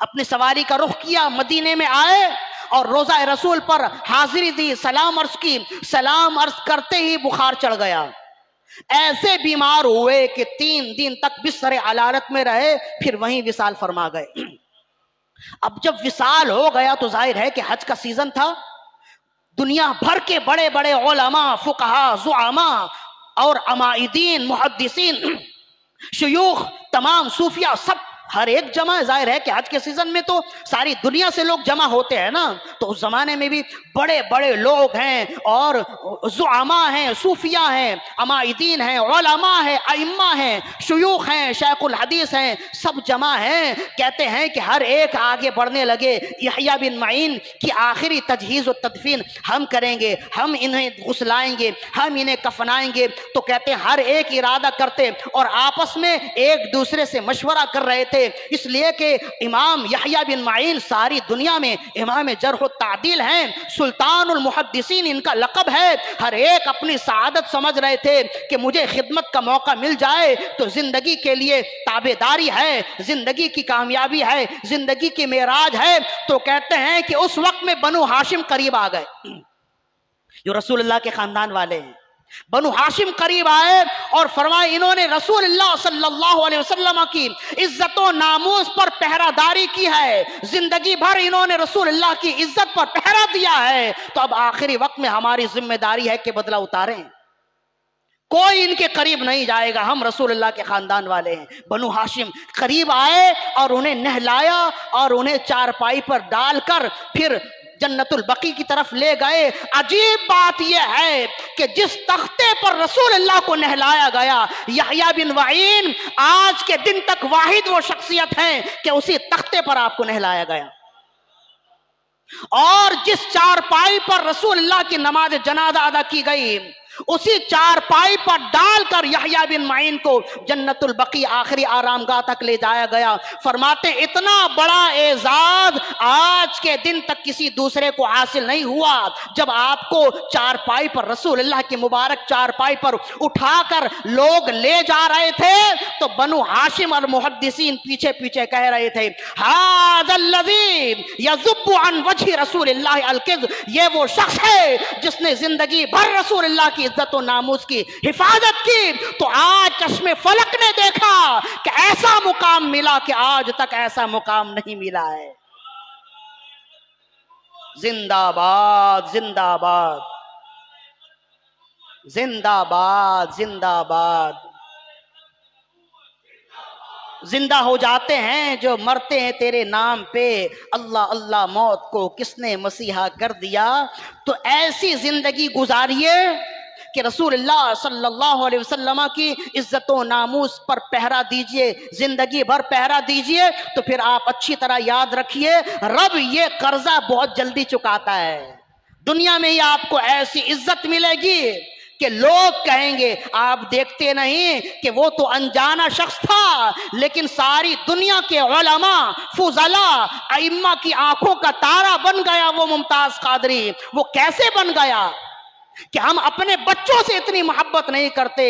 اپنی سواری کا رخ کیا، مدینے میں آئے اور روضہ رسول پر حاضری دی، سلام عرض کی، سلام عرض کرتے ہی بخار چڑھ گیا، ایسے بیمار ہوئے کہ 3 دن تک بستر علالت میں رہے، پھر وہیں وصال فرما گئے۔ اب جب وصال ہو گیا تو ظاہر ہے کہ حج کا سیزن تھا، دنیا بھر کے بڑے بڑے علماء، فقہاء، زعماء اور عمائدین، محدثین، شیوخ، تمام صوفیاء، سب ہر ایک جمع ہے۔ ظاہر ہے کہ حج کے سیزن میں تو ساری دنیا سے لوگ جمع ہوتے ہیں نا، تو اس زمانے میں بھی بڑے بڑے لوگ ہیں اور زعماء ہیں، صوفیاء ہیں، عمائدین ہیں، علماء ہیں، ائمہ ہیں، شیوخ ہیں، شیخ الحدیث ہیں، سب جمع ہیں۔ کہتے ہیں کہ ہر ایک آگے بڑھنے لگے، یحییٰ بن معین کی آخری تجہیز و تدفین ہم کریں گے، ہم انہیں غسلائیں گے، ہم انہیں کفنائیں گے۔ تو کہتے ہیں ہر ایک ارادہ کرتے اور آپس میں ایک دوسرے سے مشورہ کر رہے تھے، اس لیے کہ امام یحییٰ بن معین ساری دنیا میں امام جرح و تعدیل ہیں، سلطان المحدثین ان کا لقب ہے۔ ہر ایک اپنی سعادت سمجھ رہے تھے کہ مجھے خدمت کا موقع مل جائے تو زندگی کے لیے تابعداری ہے، زندگی کی کامیابی ہے، زندگی کی معراج ہے۔ تو کہتے ہیں کہ اس وقت میں بنو ہاشم قریب آ گئے، جو رسول اللہ کے خاندان والے ہیں۔ بنو ہاشم قریب آئے اور فرمائے انہوں نے رسول اللہ صلی اللہ علیہ وسلم کی عزت و ناموس پر پہرہ داری کی ہے، زندگی بھر انہوں نے رسول اللہ کی عزت پر پہرہ دیا ہے، تو اب آخری وقت میں ہماری ذمہ داری ہے کہ بدلہ اتاریں۔ کوئی ان کے قریب نہیں جائے گا، ہم رسول اللہ کے خاندان والے ہیں۔ بنو ہاشم قریب آئے اور انہیں نہلایا اور انہیں چارپائی پر ڈال کر پھر جنت البقیع کی طرف لے گئے۔ عجیب بات یہ ہے کہ جس تختے پر رسول اللہ کو نہلایا گیا، یحییٰ بن معین آج کے دن تک واحد وہ شخصیت ہیں کہ اسی تختے پر آپ کو نہلایا گیا، اور جس چارپائی پر رسول اللہ کی نماز جنازہ ادا کی گئی، اسی چارپائی پر ڈال کر یحییٰ بن معین کو جنت البقیع آخری آرام گاہ تک لے جایا گیا۔ فرماتے اتنا بڑا اعزاز آج کے دن تک کسی دوسرے کو حاصل نہیں ہوا۔ جب آپ کو چارپائی پر، رسول اللہ کی مبارک چارپائی پر اٹھا کر لوگ لے جا رہے تھے تو بنو ہاشم اور محدثین پیچھے پیچھے کہہ رہے تھے ھذا الذی یذب عن وجہ رسول اللہ الکذب، یہ وہ شخص ہے جس نے زندگی بھر رسول اللہ کی عزت و ناموس کی حفاظت کی، تو آج چشم فلک نے دیکھا کہ ایسا مقام ملا کہ آج تک ایسا مقام نہیں ملا ہے۔ زندہ باد، زندہ باد، زندہ باد، زندہ باد۔ زندہ ہو جاتے ہیں جو مرتے ہیں تیرے نام پہ، اللہ اللہ موت کو کس نے مسیحا کر دیا۔ تو ایسی زندگی گزاریے کہ رسول اللہ صلی اللہ علیہ وسلم کی عزت و ناموس پر پہرہ دیجئے، زندگی بھر پہرہ دیجئے، تو پھر آپ اچھی طرح یاد رکھیے رب یہ قرضہ بہت جلدی چکاتا ہے۔ دنیا میں ہی آپ کو ایسی عزت ملے گی کہ لوگ کہیں گے آپ دیکھتے نہیں کہ وہ تو انجانا شخص تھا، لیکن ساری دنیا کے علماء، فضلاء، ائمہ کی آنکھوں کا تارا بن گیا وہ ممتاز قادری۔ وہ کیسے بن گیا کہ ہم اپنے بچوں سے اتنی محبت نہیں کرتے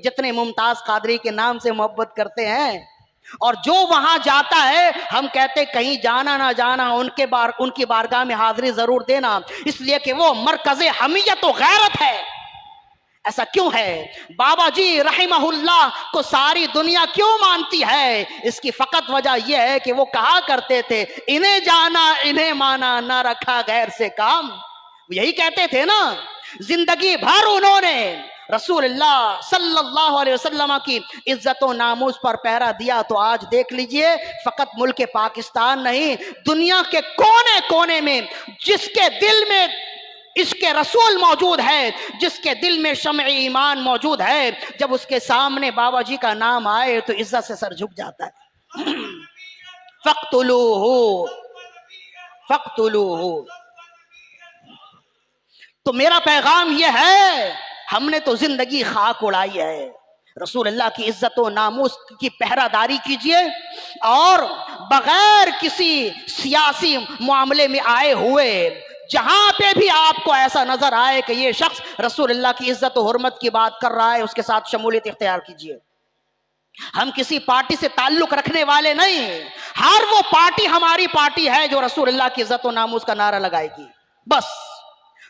جتنے ممتاز قادری کے نام سے محبت کرتے ہیں، اور جو وہاں جاتا ہے ہم کہتے کہیں جانا نہ جانا ان کی بارگاہ میں حاضری ضرور دینا، اس لیے کہ وہ مرکز حمیت و غیرت ہے۔ ایسا کیوں ہے؟ بابا جی رحمہ اللہ کو ساری دنیا کیوں مانتی ہے؟ اس کی فقط وجہ یہ ہے کہ وہ کہا کرتے تھے انہیں جانا انہیں مانا، نہ رکھا غیر سے کام۔ یہی کہتے تھے نا۔ زندگی بھر انہوں نے رسول اللہ صلی اللہ علیہ وسلم کی عزت و ناموس پر پہرہ دیا۔ تو آج دیکھ لیجئے فقط ملک پاکستان نہیں، دنیا کے کونے کونے میں جس کے دل میں عشق رسول موجود ہے، جس کے دل میں شمع ایمان موجود ہے، جب اس کے سامنے بابا جی کا نام آئے تو عزت سے سر جھک جاتا ہے۔ فَاقْتُلُوهُ فَاقْتُلُوهُ۔ تو میرا پیغام یہ ہے، ہم نے تو زندگی خاک اڑائی ہے، رسول اللہ کی عزت و ناموس کی پہرہ داری کیجئے، اور بغیر کسی سیاسی معاملے میں آئے ہوئے جہاں پہ بھی آپ کو ایسا نظر آئے کہ یہ شخص رسول اللہ کی عزت و حرمت کی بات کر رہا ہے، اس کے ساتھ شمولیت اختیار کیجئے۔ ہم کسی پارٹی سے تعلق رکھنے والے نہیں، ہر وہ پارٹی ہماری پارٹی ہے جو رسول اللہ کی عزت و ناموس کا نعرہ لگائے گی، بس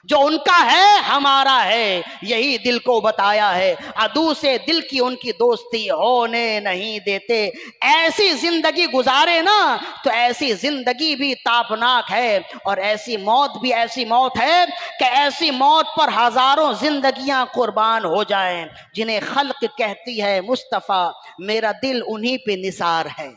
جو ان کا ہے ہمارا ہے، یہی دل کو بتایا ہے، عدو سے دل کی ان کی دوستی ہونے نہیں دیتے۔ ایسی زندگی گزارے نا تو ایسی زندگی بھی تاپناک ہے، اور ایسی موت بھی ایسی موت ہے کہ ایسی موت پر ہزاروں زندگیاں قربان ہو جائیں، جنہیں خلق کہتی ہے مصطفیٰ میرا دل انہی پہ نثار ہے۔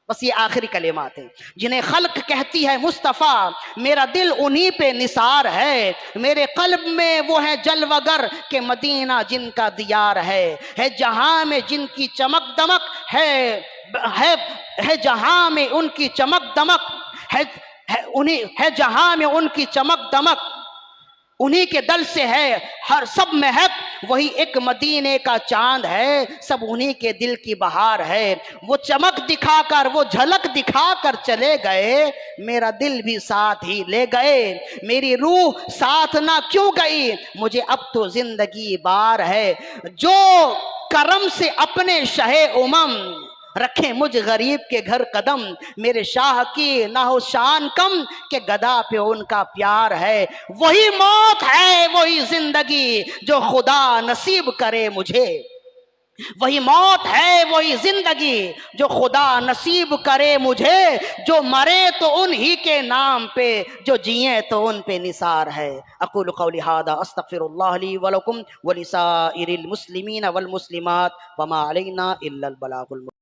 بس یہ آخری کلمات ہیں، جنہیں خلق کہتی ہے مصطفیٰ میرا دل انہی پہ نثار ہے، میرے قلب میں وہ ہے جلوگر کہ مدینہ جن کا دیار ہے جہاں میں جن کی چمک دمک ہے جہاں میں ان کی چمک دمک ہے جہاں میں ان کی چمک دمک، انہی کے دل سے ہے ہر سب مہک، وہی ایک مدینے کا چاند ہے، سب انہی کے دل کی بہار ہے۔ وہ چمک دکھا کر وہ جھلک دکھا کر چلے گئے، میرا دل بھی ساتھ ہی لے گئے، میری روح ساتھ نہ کیوں گئی، مجھے اب تو زندگی بار ہے۔ جو کرم سے اپنے شہ امم رکھیں مجھ غریب کے گھر قدم، میرے شاہ کی نہ ہو شان کم کہ گدا پہ ان کا پیار ہے۔ وہی موت ہے وہی زندگی جو خدا نصیب کرے مجھے، وہی موت ہے وہی زندگی جو خدا نصیب کرے مجھے، جو مرے تو انہی کے نام پہ، جو جئیں تو ان پہ نثار ہے۔ اقول قولی ھذا استغفر اللہ لی ولکم ولسائر المسلمین والمسلمات وما علینا الا البلاغ المبین۔